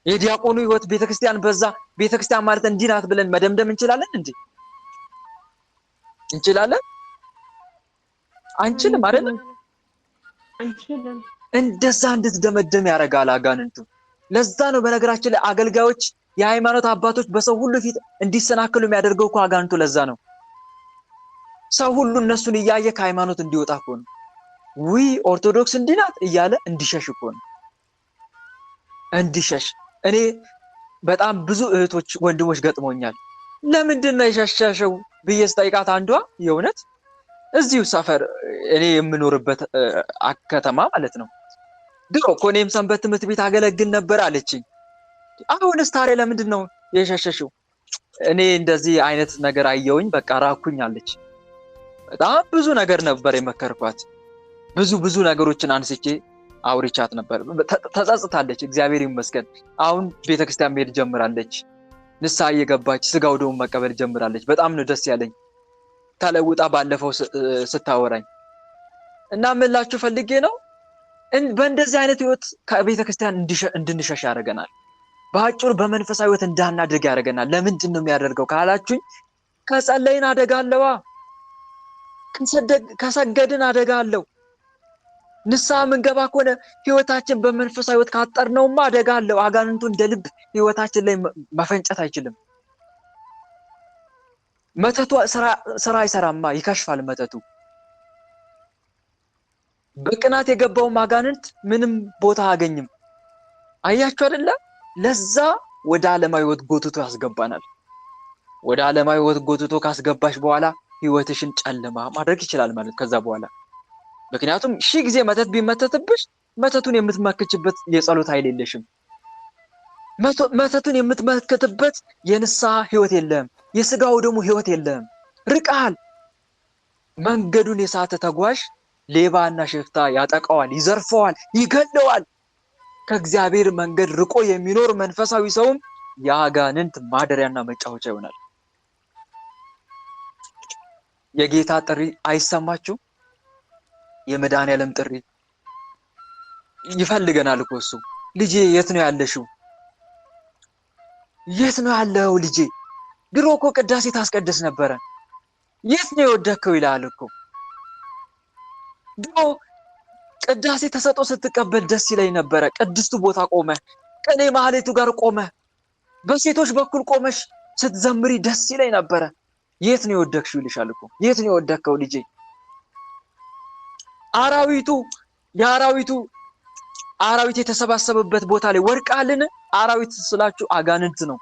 [SPEAKER 1] የዲያቆኑ ህይወት ቤተክርስቲያን በዛ ቤተክርስቲያን ማለት እንዲህ ናት ብለን መደምደም እንችላለን እንዴ? እንችላለን? አንችልም አይደል? እንደዛ እንድትደመደም ያደርጋል አጋንንቱ። ለዛ ነው በነገራችን ላይ አገልጋዮች የሃይማኖት አባቶች በሰው ሁሉ ፊት እንዲሰናከሉ የሚያደርገው እኮ አጋንንቱ ለዛ ነው። ሰው ሁሉ እነሱን እያየ ከሃይማኖት እንዲወጣ እኮ ነው። ኦርቶዶክስ እንዲህ ናት እያለ እንዲሸሽ እኮ ነው። እንዲሸሽ እኔ በጣም ብዙ እህቶች ወንድሞች ገጥሞኛል። ለምንድን ነው የሸሸሸው ብዬ ስጠይቃት አንዷ የእውነት እዚሁ ሰፈር እኔ የምኖርበት ከተማ ማለት ነው ድሮ እኮ እኔም ሰንበት ትምህርት ቤት አገለግል ነበር አለችኝ። አሁንስ ታዲያ ለምንድን ነው የሸሸሽው? እኔ እንደዚህ አይነት ነገር አየውኝ በቃ ራኩኝ አለች። በጣም ብዙ ነገር ነበር የመከርኳት። ብዙ ነገሮችን አንስቼ አውርቻት ነበር። ተጸጽታለች፣ እግዚአብሔር ይመስገን። አሁን ቤተክርስቲያን መሄድ ጀምራለች። ንስሐ እየገባች ስጋው ደሙን መቀበል ጀምራለች። በጣም ነው ደስ ያለኝ ተለውጣ ባለፈው ስታወራኝ። እና ምላችሁ ፈልጌ ነው በእንደዚህ አይነት ህይወት ከቤተክርስቲያን እንድንሸሽ ያደርገናል። በአጭሩ በመንፈሳዊ ህይወት እንዳናድግ ያደርገናል። ለምንድን ነው የሚያደርገው ካላችሁኝ፣ ከጸለይን አደጋ አለዋ፣ ከሰገድን አደጋ አለው። ንስሐ ምንገባ ከሆነ ህይወታችን በመንፈሳዊ ህይወት ካጠርነውማ አደጋ አለው። አጋንንቱ እንደ ልብ ህይወታችን ላይ መፈንጨት አይችልም። መተቱ ስራ አይሰራማ፣ ይከሽፋል መተቱ። በቅናት የገባው አጋንንት ምንም ቦታ አያገኝም። አያችሁ አይደለ? ለዛ ወደ ዓለማዊ ህይወት ጎትቶ ያስገባናል። ወደ ዓለማዊ ህይወት ጎትቶ ካስገባሽ በኋላ ህይወትሽን ጨለማ ማድረግ ይችላል ማለት ከዛ በኋላ። ምክንያቱም ሺህ ጊዜ መተት ቢመተትብሽ መተቱን የምትመክችበት የጸሎት ኃይል የለሽም። መተቱን የምትመክትበት የንስሐ ህይወት የለም። የስጋው ደግሞ ህይወት የለም። ርቀሃል። መንገዱን የሳተ ተጓዥ ሌባና ሽፍታ ያጠቃዋል፣ ይዘርፈዋል፣ ይገለዋል። ከእግዚአብሔር መንገድ ርቆ የሚኖር መንፈሳዊ ሰውም የአጋንንት ማደሪያና መጫወቻ ይሆናል። የጌታ ጥሪ አይሰማችሁ? የመድኃኔዓለም ጥሪ ይፈልገናል እኮ እሱ። ልጄ የት ነው ያለሽው? የት ነው ያለው ልጄ? ድሮ እኮ ቅዳሴ ታስቀድስ ነበረ፣ የት ነው የወደከው ይላል እኮ። ድሮ ቅዳሴ ተሰጦ ስትቀበል ደስ ይለኝ ነበረ። ቅድስቱ ቦታ ቆመ፣ ቅኔ ማህሌቱ ጋር ቆመ፣ በሴቶች በኩል ቆመሽ ስትዘምሪ ደስ ይለኝ ነበረ። የት ነው የወደክሽው ይልሻል እኮ። የት ነው የወደከው ልጄ? አራዊት የተሰባሰበበት ቦታ ላይ ወድቃልን? አራዊት ስላችሁ አጋንንት ነው።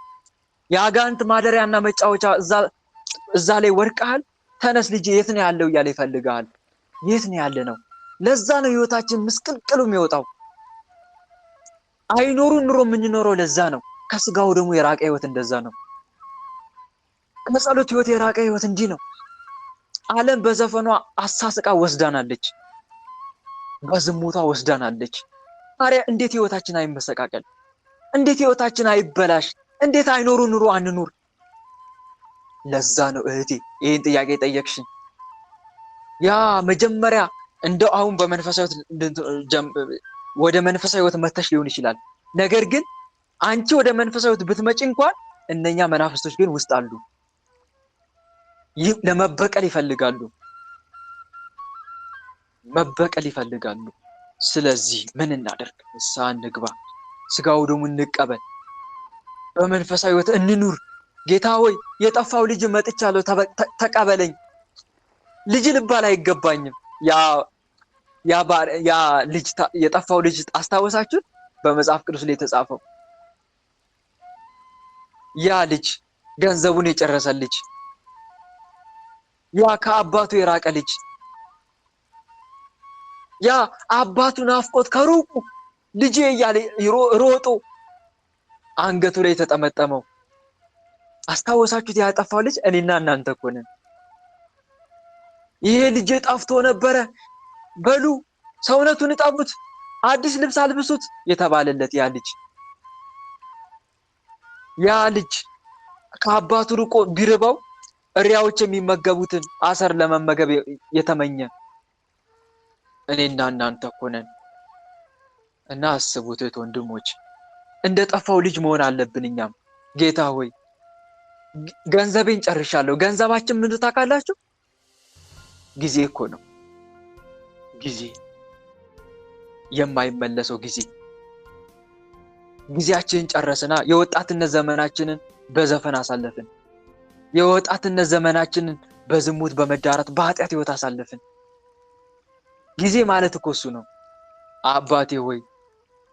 [SPEAKER 1] የአጋንንት ማደሪያና መጫወቻ እዛ ላይ ወድቃል። ተነስ ልጄ የት ነው ያለው እያለ ይፈልጋል። የት ነው ያለ ነው? ለዛ ነው ህይወታችን ምስቅልቅሉ የሚወጣው። አይኖሩን ኑሮ የምንኖረው ለዛ ነው። ከስጋው ደግሞ የራቀ ህይወት እንደዛ ነው። ከጸሎት ህይወት የራቀ ህይወት እንዲህ ነው። ዓለም በዘፈኗ አሳስቃ ወስዳናለች፣ በዝሙቷ ወስዳናለች። ታዲያ እንዴት ህይወታችን አይመሰቃቀል? እንዴት ህይወታችን አይበላሽ? እንዴት አይኖሩ ኑሮ አንኑር? ለዛ ነው እህቴ ይህን ጥያቄ ጠየቅሽኝ። ያ መጀመሪያ እንደው አሁን በመንፈሳዊ ወደ መንፈሳዊ ህይወት መተሽ ሊሆን ይችላል። ነገር ግን አንቺ ወደ መንፈሳዊ ህይወት ብትመጪ እንኳን እነኛ መናፍስቶች ግን ውስጥ አሉ። ለመበቀል ይፈልጋሉ፣ መበቀል ይፈልጋሉ። ስለዚህ ምን እናደርግ? ንስሐ እንግባ፣ ስጋው ደግሞ እንቀበል፣ በመንፈሳዊ ህይወት እንኑር። ጌታ ሆይ የጠፋው ልጅ መጥቻለሁ ተቀበለኝ። ልጅ ልባል አይገባኝም። ያ ልጅ የጠፋው ልጅ አስታወሳችሁት? በመጽሐፍ ቅዱስ ላይ የተጻፈው ያ ልጅ ገንዘቡን የጨረሰ ልጅ፣ ያ ከአባቱ የራቀ ልጅ፣ ያ አባቱ ናፍቆት ከሩቁ ልጄ እያለ ሮጦ አንገቱ ላይ የተጠመጠመው አስታወሳችሁት? ያጠፋው ልጅ እኔና እናንተ እኮ ነን። ይሄ ልጅ ጠፍቶ ነበረ፣ በሉ ሰውነቱን እጠቡት፣ አዲስ ልብስ አልብሱት የተባለለት ያ ልጅ ከአባቱ ርቆ ቢርበው እሪያዎች የሚመገቡትን አሰር ለመመገብ የተመኘ እኔና እናንተ እኮ ነን። እና አስቡት ወንድሞች፣ እንደ ጠፋው ልጅ መሆን አለብን እኛም። ጌታ ሆይ ገንዘቤን ጨርሻለሁ። ገንዘባችን ምን ታውቃላችሁ? ጊዜ እኮ ነው። ጊዜ፣ የማይመለሰው ጊዜ። ጊዜያችንን ጨረስና የወጣትነት ዘመናችንን በዘፈን አሳለፍን። የወጣትነት ዘመናችንን በዝሙት በመዳራት በኃጢአት ህይወት አሳለፍን። ጊዜ ማለት እኮ እሱ ነው። አባቴ ሆይ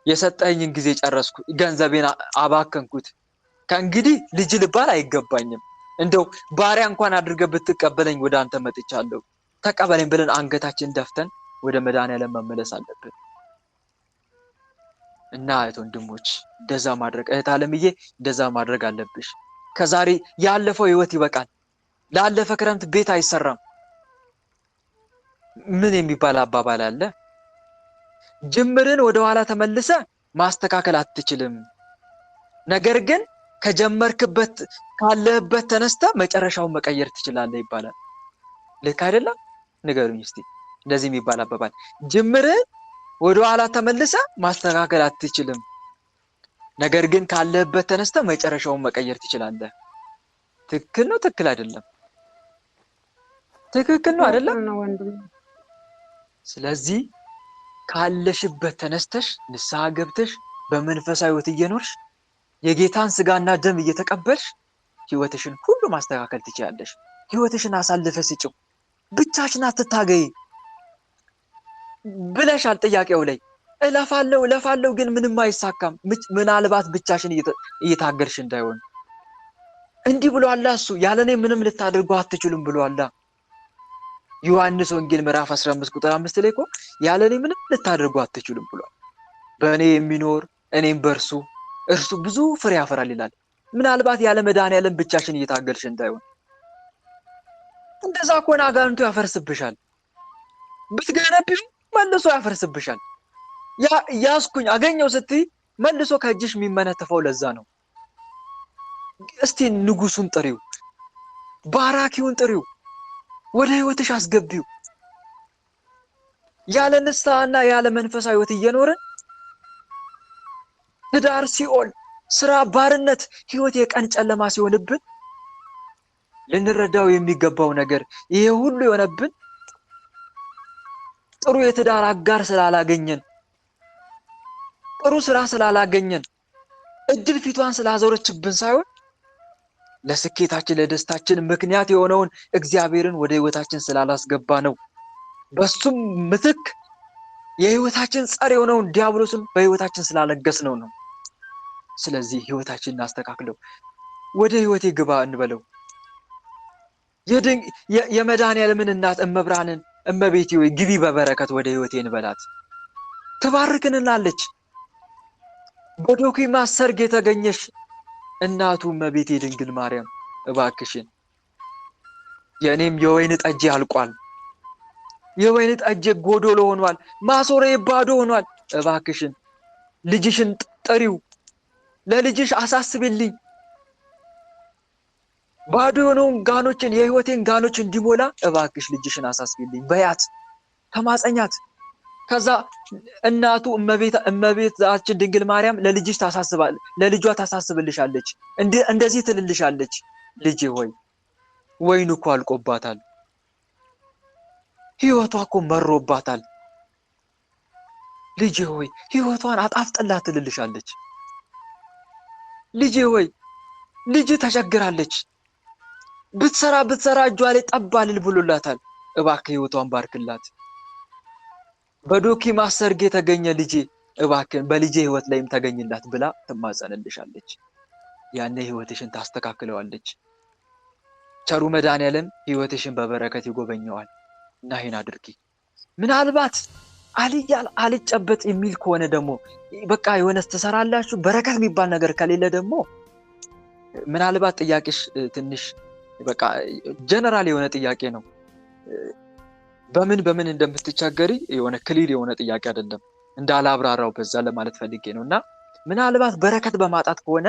[SPEAKER 1] የሰጠኝን ጊዜ ጨረስኩ፣ ገንዘቤን አባከንኩት፣ ከእንግዲህ ልጅ ልባል አይገባኝም፣ እንደው ባሪያ እንኳን አድርገህ ብትቀበለኝ ወደ አንተ መጥቻለሁ፣ ተቀበለኝ ብለን አንገታችን ደፍተን ወደ መድኃኒዓለም መመለስ አለብን። እና እህት ወንድሞች እንደዛ ማድረግ፣ እህት አለምዬ እንደዛ ማድረግ አለብሽ። ከዛሬ ያለፈው ህይወት ይበቃል። ላለፈ ክረምት ቤት አይሰራም። ምን የሚባል አባባል አለ? ጅምርን ወደ ኋላ ተመልሰ ማስተካከል አትችልም፣ ነገር ግን ከጀመርክበት ካለህበት ተነስተ መጨረሻውን መቀየር ትችላለህ ይባላል። ልክ አይደለም? ንገሩኝ እስቲ። እንደዚህ የሚባል አባባል ጅምርን ወደ ኋላ ተመልሰ ማስተካከል አትችልም፣ ነገር ግን ካለህበት ተነስተ መጨረሻውን መቀየር ትችላለህ። ትክክል ነው? ትክክል አይደለም? ትክክል ነው አይደለም? ስለዚህ ካለሽበት ተነስተሽ ንስሐ ገብተሽ በመንፈሳዊ ህይወት እየኖርሽ የጌታን ስጋና ደም እየተቀበልሽ ህይወትሽን ሁሉ ማስተካከል ትችላለሽ። ህይወትሽን አሳልፈ ስጪው። ብቻሽን አትታገይ ብለሻል። ጥያቄው ላይ እለፋለሁ ግን ምንም አይሳካም። ምናልባት ብቻሽን እየታገልሽ እንዳይሆን። እንዲህ ብሏል እሱ፣ ያለኔ ምንም ልታደርጉ አትችሉም ብሏል። ዮሐንስ ወንጌል ምዕራፍ 15 ቁጥር 5 ላይ እኮ ያለኔ ምንም ልታደርጉ አትችሉም ብሏል። በእኔ የሚኖር እኔም በእርሱ እርሱ ብዙ ፍሬ ያፈራል ይላል። ምናልባት ያለ መድኃኒዓለም ብቻሽን እየታገልሽ እንዳይሆን። እንደዛ ከሆነ አጋንንቱ ያፈርስብሻል። ብትገነቢው መልሶ ያፈርስብሻል። ያስኩኝ አገኘው ስትይ መልሶ ከእጅሽ የሚመነተፈው ለዛ ነው። እስቲ ንጉሱን ጥሪው፣ ባራኪውን ጥሪው፣ ወደ ህይወትሽ አስገቢው። ያለ ንስሐና ያለ መንፈሳዊ ህይወት እየኖርን ትዳር ሲኦል፣ ስራ ባርነት፣ ህይወት የቀን ጨለማ ሲሆንብን ልንረዳው የሚገባው ነገር ይሄ ሁሉ የሆነብን ጥሩ የትዳር አጋር ስላላገኘን፣ ጥሩ ስራ ስላላገኘን፣ እድል ፊቷን ስላዞረችብን ሳይሆን ለስኬታችን ለደስታችን ምክንያት የሆነውን እግዚአብሔርን ወደ ህይወታችን ስላላስገባ ነው። በሱም ምትክ የህይወታችን ጸር የሆነውን ዲያብሎስን በህይወታችን ስላለገስ ነው። ስለዚህ ህይወታችንን እናስተካክለው። ወደ ህይወቴ ግባ እንበለው። የመድኃኒዓለምን እናት እመብርሃንን እመቤቴ ወይ ግቢ በበረከት ወደ ህይወቴ እንበላት። ትባርክንላለች። በዶኪማስ ሰርግ የተገኘሽ እናቱ እመቤቴ ድንግል ማርያም እባክሽን የእኔም የወይን ጠጄ አልቋል፣ የወይን ጠጄ ጎዶሎ ሆኗል፣ ማሰሮዬ ባዶ ሆኗል፣ እባክሽን ልጅሽን ጥሪው፣ ለልጅሽ አሳስብልኝ፣ ባዶ የሆነውን ጋኖችን የህይወቴን ጋኖች እንዲሞላ እባክሽ ልጅሽን አሳስብልኝ በያት፣ ተማጸኛት። ከዛ እናቱ እመቤታችን ድንግል ማርያም ለልጅሽ ለልጇ ታሳስብልሻለች። እንደዚህ ትልልሻለች፣ ልጄ ሆይ ወይኑ እኮ አልቆባታል፣ ህይወቷ እኮ መሮባታል፣ ልጄ ሆይ ህይወቷን አጣፍጥላት ትልልሻለች። ልጄ ሆይ ልጅ ተቸግራለች፣ ብትሰራ እጇ ላይ ጠባልል ብሎላታል፣ እባክህ ህይወቷን ባርክላት። በዶኪማስ ሰርግ የተገኘ ልጄ እባክህን በልጄ ህይወት ላይም ተገኝላት ብላ ትማጸንልሻለች። ያኔ ህይወትሽን ታስተካክለዋለች። ቸሩ መድኃኒዓለም ህይወትሽን በበረከት ይጎበኘዋል። እና ይሄን አድርጊ። ምናልባት አልጨበጥ የሚል ከሆነ ደግሞ በቃ የሆነ ትሰራላችሁ በረከት የሚባል ነገር ከሌለ ደግሞ ምናልባት ጥያቄሽ ትንሽ በቃ ጀነራል የሆነ ጥያቄ ነው። በምን እንደምትቸገሪ የሆነ ክሊር የሆነ ጥያቄ አይደለም። እንዳላብራራው በዛ ለማለት ፈልጌ ነው። እና ምናልባት በረከት በማጣት ከሆነ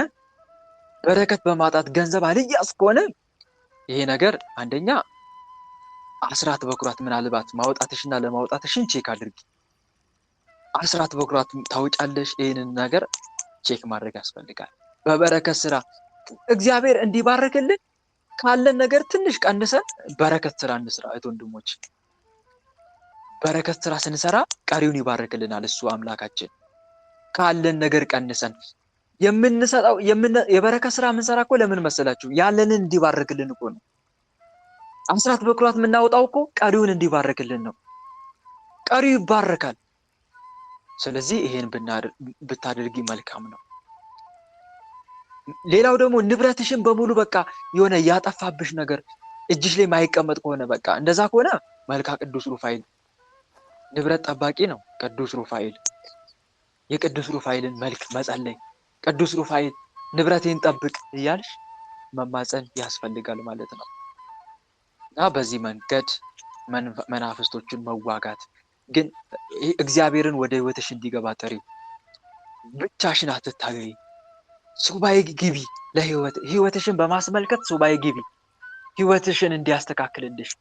[SPEAKER 1] በረከት በማጣት ገንዘብ አልያዝ ከሆነ ይሄ ነገር አንደኛ አስራት በኩራት ምናልባት ማውጣትሽና ለማውጣትሽን ቼክ አድርጊ። አስራት በኩራት ታውጫለሽ፣ ይሄንን ነገር ቼክ ማድረግ ያስፈልጋል። በበረከት ስራ እግዚአብሔር እንዲባርክልን ካለን ነገር ትንሽ ቀንሰን በረከት ስራ እንስራ። እህት ወንድሞች፣ በረከት ስራ ስንሰራ ቀሪውን ይባርክልናል እሱ አምላካችን። ካለን ነገር ቀንሰን የምንሰጠው የበረከት ስራ የምንሰራ እኮ ለምን መሰላችሁ? ያለንን እንዲባርክልን እኮ ነው። አስራት በኩራት የምናወጣው እኮ ቀሪውን እንዲባርክልን ነው። ቀሪው ይባረካል። ስለዚህ ይሄን ብታደርጊ መልካም ነው። ሌላው ደግሞ ንብረትሽን በሙሉ በቃ የሆነ ያጠፋብሽ ነገር እጅሽ ላይ ማይቀመጥ ከሆነ በቃ እንደዛ ከሆነ መልካ ቅዱስ ሩፋኤል ንብረት ጠባቂ ነው። ቅዱስ ሩፋኤል የቅዱስ ሩፋኤልን መልክ መጸለይ፣ ቅዱስ ሩፋኤል ንብረቴን ጠብቅ እያልሽ መማፀን ያስፈልጋል ማለት ነው። እና በዚህ መንገድ መናፍስቶችን መዋጋት ግን እግዚአብሔርን ወደ ህይወትሽ እንዲገባ ጥሪው። ብቻሽን አትታገይ። ሱባኤ ግቢ። ህይወትሽን በማስመልከት ሱባኤ ግቢ፣ ህይወትሽን እንዲያስተካክልልሽ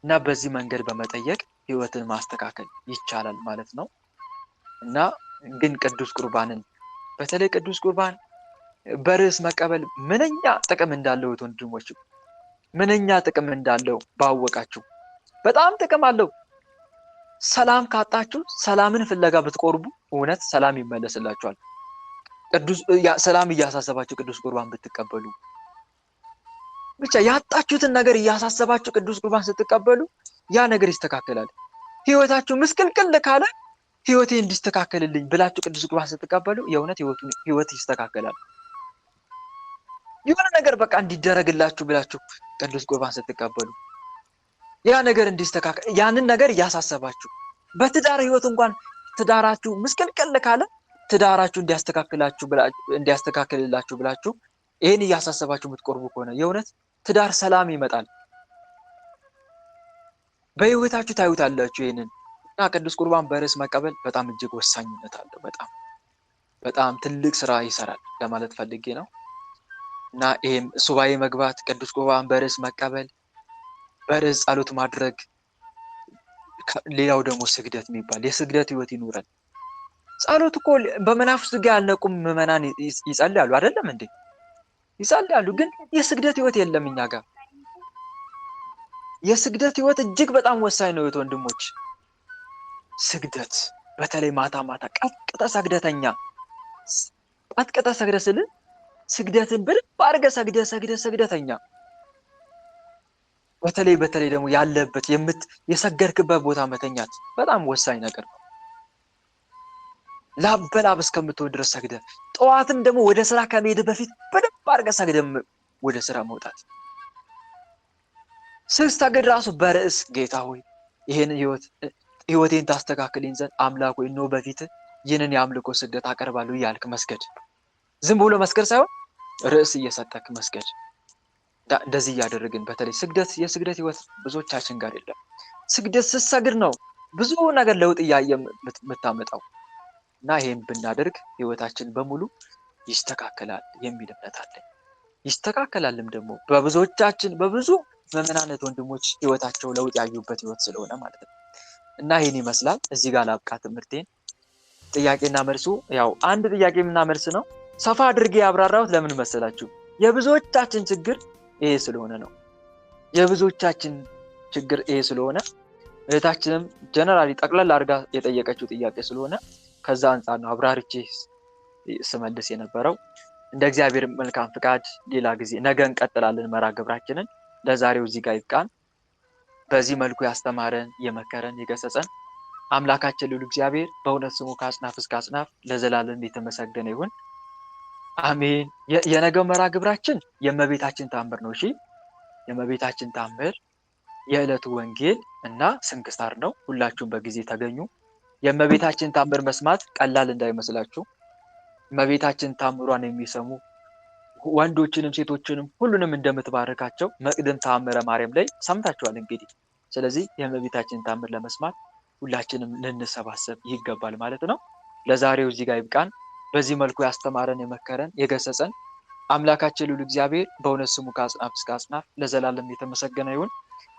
[SPEAKER 1] እና በዚህ መንገድ በመጠየቅ ህይወትን ማስተካከል ይቻላል ማለት ነው። እና ግን ቅዱስ ቁርባንን በተለይ ቅዱስ ቁርባን በርዕስ መቀበል ምንኛ ጥቅም እንዳለው ወንድሞች፣ ምንኛ ጥቅም እንዳለው ባወቃችሁ። በጣም ጥቅም አለው። ሰላም ካጣችሁ ሰላምን ፍለጋ ብትቆርቡ እውነት ሰላም ይመለስላችኋል። ሰላም እያሳሰባችሁ ቅዱስ ቁርባን ብትቀበሉ፣ ብቻ ያጣችሁትን ነገር እያሳሰባችሁ ቅዱስ ቁርባን ስትቀበሉ ያ ነገር ይስተካከላል። ህይወታችሁ ምስቅልቅል ካለ ህይወቴ እንዲስተካከልልኝ ብላችሁ ቅዱስ ቁርባን ስትቀበሉ የእውነት ህይወት ይስተካከላል። የሆነ ነገር በቃ እንዲደረግላችሁ ብላችሁ ቅዱስ ቁርባን ስትቀበሉ ያ ነገር እንዲስተካከል ያንን ነገር እያሳሰባችሁ፣ በትዳር ህይወት እንኳን ትዳራችሁ ምስቅልቅል ካለ ትዳራችሁ እንዲያስተካክልላችሁ ብላችሁ ይሄን እያሳሰባችሁ የምትቆርቡ ከሆነ የእውነት ትዳር ሰላም ይመጣል። በህይወታችሁ ታዩታላችሁ ይሄንን። እና ቅዱስ ቁርባን በርዕስ መቀበል በጣም እጅግ ወሳኝነት አለው። በጣም ትልቅ ስራ ይሰራል ለማለት ፈልጌ ነው። እና ይሄም ሱባኤ መግባት፣ ቅዱስ ቁርባን በርዕስ መቀበል፣ በርዕስ ጸሎት ማድረግ፣ ሌላው ደግሞ ስግደት የሚባል የስግደት ህይወት ይኑረን። ጸሎት እኮ በመናፍስት ጋር ያልነቁም ምዕመናን ይጸልያሉ አይደለም እንዴ? ይጸልያሉ፣ ግን የስግደት ህይወት የለም እኛ ጋር። የስግደት ህይወት እጅግ በጣም ወሳኝ ነው ወንድሞች። ስግደት በተለይ ማታ ቀጥቅጠ ሰግደተኛ ቀጥቅጠ ሰግደ ስል ስግደትን በልብ አድርገ ሰግደተኛ። በተለይ ደግሞ ያለበት የሰገድክበት ቦታ መተኛት በጣም ወሳኝ ነገር ነው። ላበላብ እስከምትሆን ድረስ ሰግደ፣ ጠዋትም ደግሞ ወደ ስራ ከመሄድ በፊት በደንብ አድርገ ሰግደ ወደ ስራ መውጣት። ስትሰግድ ራሱ በርዕስ ጌታ ሆይ ይሄን ህይወቴን ታስተካክልኝ ዘንድ አምላክ ሆይ ነው በፊት ይህንን የአምልኮ ስግደት አቀርባለሁ እያልክ መስገድ። ዝም ብሎ መስገድ ሳይሆን ርዕስ እየሰጠክ መስገድ። እንደዚህ እያደረግን በተለይ የስግደት ህይወት ብዙዎቻችን ጋር የለም። ስግደት ስትሰግድ ነው ብዙ ነገር ለውጥ እያየ የምታመጣው። እና ይሄን ብናደርግ ህይወታችን በሙሉ ይስተካከላል የሚል እምነት አለኝ። ይስተካከላልም ደግሞ በብዙ ምዕመናን ወንድሞች ህይወታቸው ለውጥ ያዩበት ህይወት ስለሆነ ማለት ነው። እና ይሄን ይመስላል። እዚህ ጋር ላብቃ ትምህርቴን። ጥያቄና መልሱ ያው አንድ ጥያቄና መልስ ነው። ሰፋ አድርጌ ያብራራሁት ለምን መሰላችሁ? የብዙዎቻችን ችግር ይሄ ስለሆነ ነው። የብዙዎቻችን ችግር ይሄ ስለሆነ እህታችንም ጀነራሊ ጠቅለል አድርጋ የጠየቀችው ጥያቄ ስለሆነ ከዛ አንፃር ነው አብራርቼ ስመልስ የነበረው። እንደ እግዚአብሔር መልካም ፍቃድ ሌላ ጊዜ ነገ እንቀጥላለን መርሐ ግብራችንን። ለዛሬው እዚህ ጋር ይብቃን። በዚህ መልኩ ያስተማረን የመከረን የገሰጸን አምላካችን ልዑል እግዚአብሔር በእውነት ስሙ ከአጽናፍ እስከ አጽናፍ ለዘላለም የተመሰገነ ይሁን፣ አሜን። የነገው መርሐ ግብራችን የእመቤታችን ተአምር ነው። እሺ፣ የእመቤታችን ተአምር የዕለቱ ወንጌል እና ስንክሳር ነው። ሁላችሁም በጊዜ ተገኙ። የእመቤታችን ተአምር መስማት ቀላል እንዳይመስላችሁ። እመቤታችን ተአምሯን የሚሰሙ ወንዶችንም ሴቶችንም ሁሉንም እንደምትባርካቸው መቅድም ተአምረ ማርያም ላይ ሰምታችኋል እንግዲህ። ስለዚህ የእመቤታችን ተአምር ለመስማት ሁላችንም ልንሰባሰብ ይገባል ማለት ነው። ለዛሬው እዚህ ጋር ይብቃን። በዚህ መልኩ ያስተማረን የመከረን የገሰጸን አምላካችን ልዑል እግዚአብሔር በእውነት ስሙ ከአጽናፍ እስከ አጽናፍ ለዘላለም የተመሰገነ ይሁን።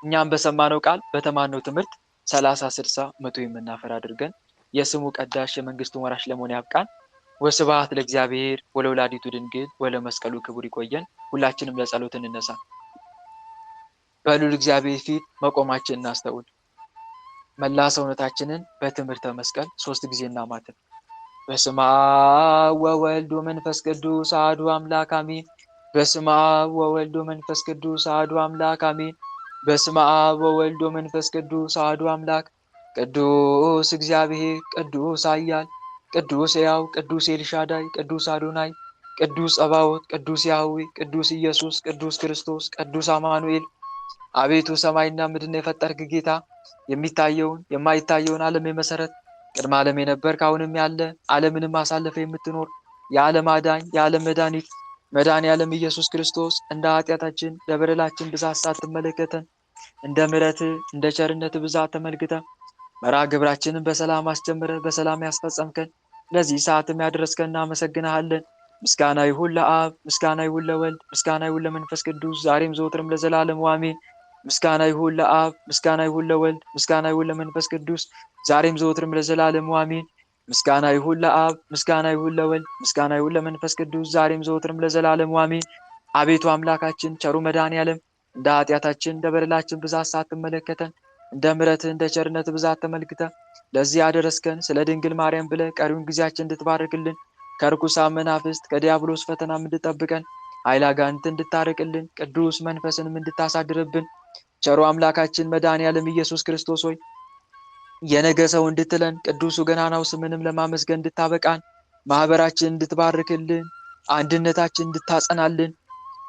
[SPEAKER 1] እኛም በሰማነው ቃል በተማርነው ትምህርት 30፣ 60፣ 100 የምናፈራ አድርገን የስሙ ቀዳሽ የመንግስቱ ወራሽ ለመሆን ያብቃን። ወስብሐት ለእግዚአብሔር ወለወላዲቱ ድንግል ወለመስቀሉ ክቡር። ይቆየን። ሁላችንም ለጸሎት እንነሳ። በልዑል እግዚአብሔር ፊት መቆማችን እናስተውል። መላ ሰውነታችንን በትምህርተ መስቀል 3 ጊዜ እናማትብ። በስመ አብ ወወልድ ወመንፈስ ቅዱስ አሐዱ አምላክ አሜን። በስመ አብ ወወልድ ወመንፈስ ቅዱስ አሐዱ አምላክ አሜን። በስመ አብ ወወልድ ወመንፈስ ቅዱስ አሐዱ አምላክ። ቅዱስ እግዚአብሔር፣ ቅዱስ ኃያል፣ ቅዱስ ሕያው፣ ቅዱስ ኤልሻዳይ፣ ቅዱስ አዶናይ፣ ቅዱስ ጸባዖት፣ ቅዱስ ያህዌ፣ ቅዱስ ኢየሱስ፣ ቅዱስ ክርስቶስ፣ ቅዱስ አማኑኤል። አቤቱ ሰማይና ምድርን የፈጠርክ ጌታ፣ የሚታየውን የማይታየውን ዓለም የመሰረት ቅድመ ዓለም የነበርክ አሁንም ያለ ዓለምንም አሳልፈ የምትኖር የዓለም አዳኝ የዓለም መድኃኒት መድኃኔ ዓለም ኢየሱስ ክርስቶስ እንደ ኃጢአታችን እንደ በደላችን ብዛት ሳትመለከተን እንደ ምሕረትህ እንደ ቸርነትህ ብዛት ተመልክተህ መርሐ ግብራችንን በሰላም አስጀምረህ በሰላም ያስፈጸምከን ለዚህ ሰዓትም ያደረስከን እናመሰግንሃለን። ምስጋና ይሁን ለአብ፣ ምስጋና ይሁን ለወልድ፣ ምስጋና ይሁን ለመንፈስ ቅዱስ ዛሬም ዘወትርም ለዘላለሙ አሜን። ምስጋና ይሁን ለአብ፣ ምስጋና ይሁን ለወልድ፣ ምስጋና ይሁን ለመንፈስ ቅዱስ ዛሬም ዘወትርም ለዘላለሙ አሜን። ምስጋና ይሁን ለአብ፣ ምስጋና ይሁን ለወልድ፣ ምስጋና ይሁን ለመንፈስ ቅዱስ ዛሬም ዘወትርም ለዘላለሙ አሜን። አቤቱ አምላካችን ቸሩ መድኃኔዓለም እንደ ኃጢአታችን እንደ በደላችን ብዛት ሳትመለከተን እንደ ምሕረትህ እንደ ቸርነትህ ብዛት ተመልክተህ ለዚህ ያደረስከን ስለ ድንግል ማርያም ብለህ ቀሪውን ጊዜያችን እንድትባርክልን ከርኩሳን መናፍስት ከዲያብሎስ ፈተናም እንድጠብቀን ኃይለ አጋንንትን እንድታርቅልን ቅዱስ መንፈስንም እንድታሳድርብን ቸሩ አምላካችን መድኃኔዓለም ኢየሱስ ክርስቶስ ሆይ የነገ ሰው እንድትለን ቅዱሱ ገናናው ስምንም ለማመስገን እንድታበቃን ማህበራችን እንድትባርክልን አንድነታችን እንድታጸናልን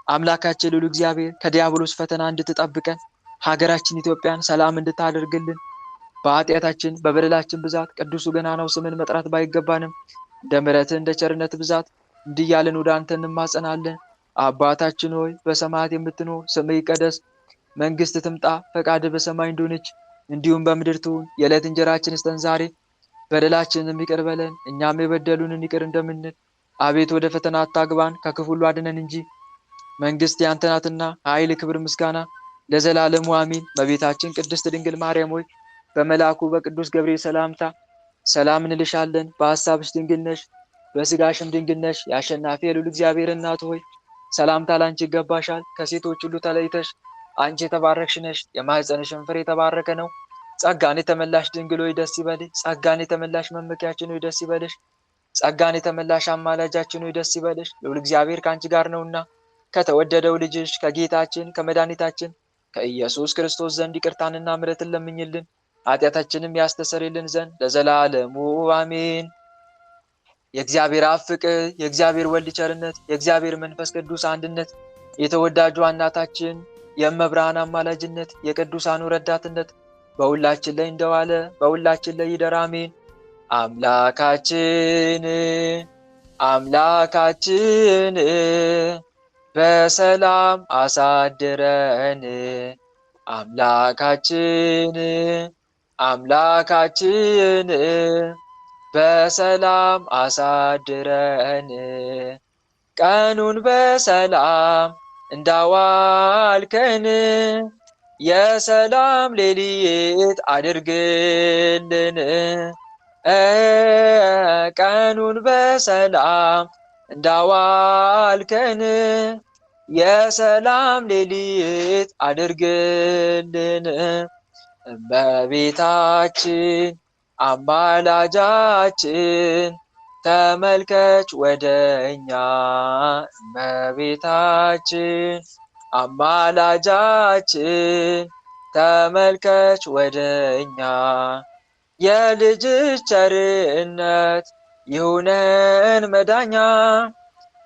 [SPEAKER 1] አምላካችን ልዑል እግዚአብሔር ከዲያብሎስ ፈተና እንድትጠብቀን ሀገራችን ኢትዮጵያን ሰላም እንድታደርግልን በኃጢአታችን በበደላችን ብዛት ቅዱሱ ገናናው ስምን መጥራት ባይገባንም እንደ ምሕረትህ እንደ ቸርነትህ ብዛት እንዲህ እያልን ወደ አንተ እንማጸናለን። አባታችን ሆይ በሰማያት የምትኖር ስምህ ይቀደስ፣ መንግሥትህ ትምጣ፣ ፈቃድህ በሰማይ እንደሆነች እንዲሁም በምድር ትሁን። የዕለት እንጀራችንን ስጠን ዛሬ፣ በደላችንንም ይቅር በለን እኛም የበደሉንን ይቅር እንደምንል። አቤቱ ወደ ፈተና አታግባን ከክፉ ሁሉ አድነን እንጂ መንግሥት ያንተ ናትና ኃይል፣ ክብር፣ ምስጋና ለዘላለሙ አሜን። እመቤታችን ቅድስት ድንግል ማርያም ሆይ በመልአኩ በቅዱስ ገብርኤል ሰላምታ ሰላም እንልሻለን። በሐሳብሽ ድንግል ነሽ፣ በሥጋሽም ድንግል ነሽ። የአሸናፊ የልዑል እግዚአብሔር እናቱ ሆይ ሰላምታ ላንቺ ይገባሻል። ከሴቶች ሁሉ ተለይተሽ አንቺ የተባረክሽ ነሽ፣ የማኅፀንሽም ፍሬ የተባረከ ነው። ጸጋን የተመላሽ ድንግል ሆይ ደስ ይበልሽ። ጸጋን የተመላሽ መመኪያችን ሆይ ደስ ይበልሽ። ጸጋን የተመላሽ አማላጃችን ሆይ ደስ ይበልሽ። ልዑል እግዚአብሔር ከአንቺ ጋር ነውና ከተወደደው ልጅሽ ከጌታችን ከመድኃኒታችን ከኢየሱስ ክርስቶስ ዘንድ ይቅርታንና ምሕረትን ለምኝልን ኃጢአታችንም ያስተሰርይልን ዘንድ ለዘላለሙ አሜን። የእግዚአብሔር አብ ፍቅር፣ የእግዚአብሔር ወልድ ቸርነት፣ የእግዚአብሔር መንፈስ ቅዱስ አንድነት፣ የተወዳጁ እናታችን የእመብርሃን አማላጅነት፣ የቅዱሳኑ ረዳትነት በሁላችን ላይ እንደዋለ በሁላችን ላይ ይደር አሜን። አምላካችን በሰላም አሳድረን አምላካችን በሰላም አሳድረን ቀኑን በሰላም እንዳዋልከን የሰላም ሌሊት አድርግልን። ቀኑን በሰላም እንዳዋልከን የሰላም ሌሊት አድርግልን። እመቤታችን አማላጃችን ተመልከች ወደኛ። እመቤታችን አማላጃችን ተመልከች ወደኛ። የልጅሽ ቸርነት ይሁነን መዳኛ፣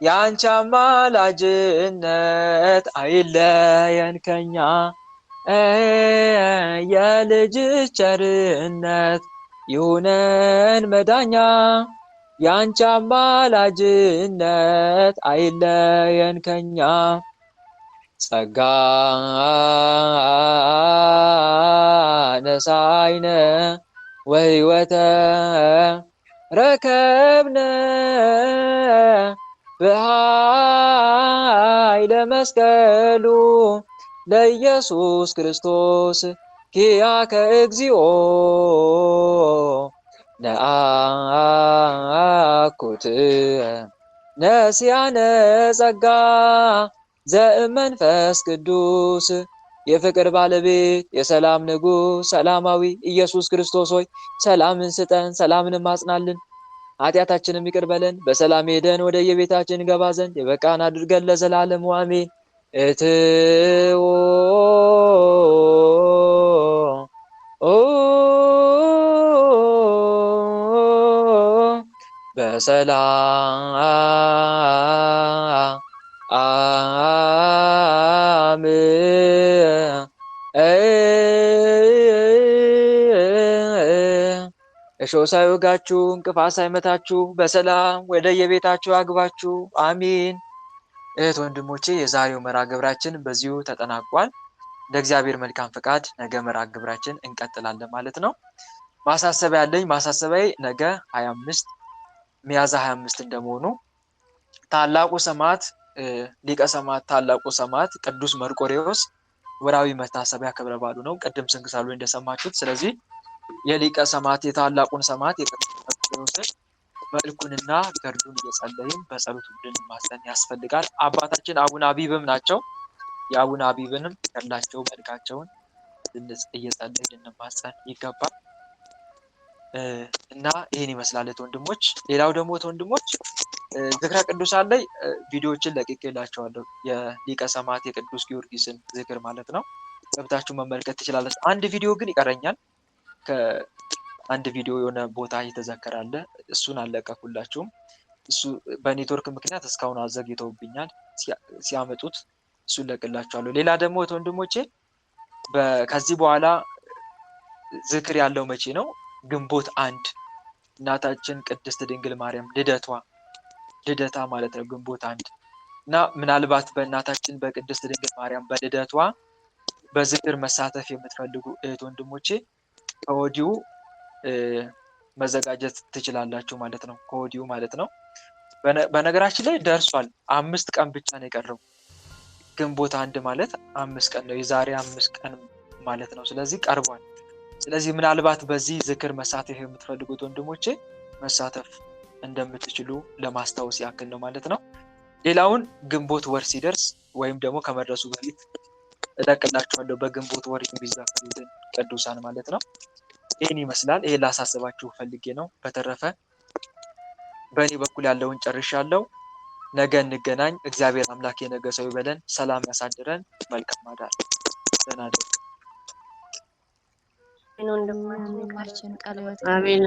[SPEAKER 1] ያንቺ አማላጅነት አይለየን ከኛ። የልጅሽ ቸርነት ይሁነን መዳኛ፣ ያንቺ አማላጅነት አይለየን ከኛ። ጸጋ ነሳይነ ወሕይወተ ረከብነ በኃይለ መስቀሉ ለኢየሱስ ክርስቶስ ኪያከ እግዚኦ ነአኩት ነሲያነ ጸጋ ዘእመንፈስ ቅዱስ። የፍቅር ባለቤት የሰላም ንጉሥ ሰላማዊ ኢየሱስ ክርስቶስ ሆይ ሰላምን ስጠን፣ ሰላምን ማጽናልን። ኃጢአታችንም ይቅር በለን በሰላም ሄደን ወደ የቤታችን ገባ ዘንድ የበቃን አድርገን ለዘላለሙ አሜን። እትዎ በሰላም እሾህ ሳይወጋችሁ እንቅፋት ሳይመታችሁ በሰላም ወደ የቤታችሁ አግባችሁ አሚን። እህት ወንድሞቼ የዛሬው መርሐ ግብራችን በዚሁ ተጠናቋል። እንደ እግዚአብሔር መልካም ፈቃድ ነገ መርሐ ግብራችን እንቀጥላለን ማለት ነው። ማሳሰቢያ ያለኝ ማሳሰቢያ ነገ 25 ሚያዝያ 25 እንደመሆኑ ታላቁ ሰማዕት ሊቀ ሰማዕት ታላቁ ሰማዕት ቅዱስ መርቆሬዎስ ወራዊ መታሰቢያ ክብረ በዓሉ ነው። ቅድም ስንክሳሩ እንደሰማችሁት። ስለዚህ የሊቀ ሰማዕት የታላቁን ሰማዕት የቅዱስ መርቆሬዎስን መልኩንና ገድሉን እየጸለይን በጸሎት እንድንማጸን ያስፈልጋል። አባታችን አቡነ አቢብም ናቸው። የአቡነ አቢብንም ገድላቸው መልካቸውን እየጸለይን እንድንማጸን ይገባል እና ይህን ይመስላል ወንድሞች። ሌላው ደግሞ ወንድሞች ዝክረ ቅዱሳን ላይ ቪዲዮዎችን ለቅቄላችኋለሁ። የሊቀ ሰማዕት የቅዱስ ጊዮርጊስን ዝክር ማለት ነው። ገብታችሁ መመልከት ትችላላችሁ። አንድ ቪዲዮ ግን ይቀረኛል። ከአንድ ቪዲዮ የሆነ ቦታ እየተዘከራለ እሱን አልለቀኩላችሁም። እሱ በኔትወርክ ምክንያት እስካሁን አዘግይተውብኛል። ሲያመጡት እሱን ለቅላችኋለሁ። ሌላ ደግሞ ወንድሞቼ ከዚህ በኋላ ዝክር ያለው መቼ ነው? ግንቦት 1 እናታችን ቅድስት ድንግል ማርያም ልደታ ማለት ነው። ግንቦት 1 እና ምናልባት በእናታችን በቅድስት ድንግል ማርያም በልደቷ በዝክር መሳተፍ የምትፈልጉ እህት ወንድሞቼ ከወዲሁ መዘጋጀት ትችላላችሁ ማለት ነው። ከወዲሁ ማለት ነው። በነገራችን ላይ ደርሷል። 5 ቀን ብቻ ነው የቀረው። ግንቦት 1 ማለት 5 ቀን ነው። የዛሬ 5 ቀን ማለት ነው። ስለዚህ ቀርቧል። ስለዚህ ምናልባት በዚህ ዝክር መሳተፍ የምትፈልጉት ወንድሞቼ መሳተፍ እንደምትችሉ ለማስታወስ ያክል ነው ማለት ነው። ሌላውን ግንቦት ወር ሲደርስ ወይም ደግሞ ከመድረሱ በፊት እለቅላችኋለሁ። በግንቦት ወር የሚዘከሩትን ቅዱሳን ማለት ነው። ይህን ይመስላል። ይሄን ላሳስባችሁ ፈልጌ ነው። በተረፈ በእኔ በኩል ያለውን ጨርሻለሁ። ነገ እንገናኝ። እግዚአብሔር አምላክ የነገ ሰው ይበለን። ሰላም ያሳድረን። መልካም አዳር። ደህና እደሩ።
[SPEAKER 3] አሜን።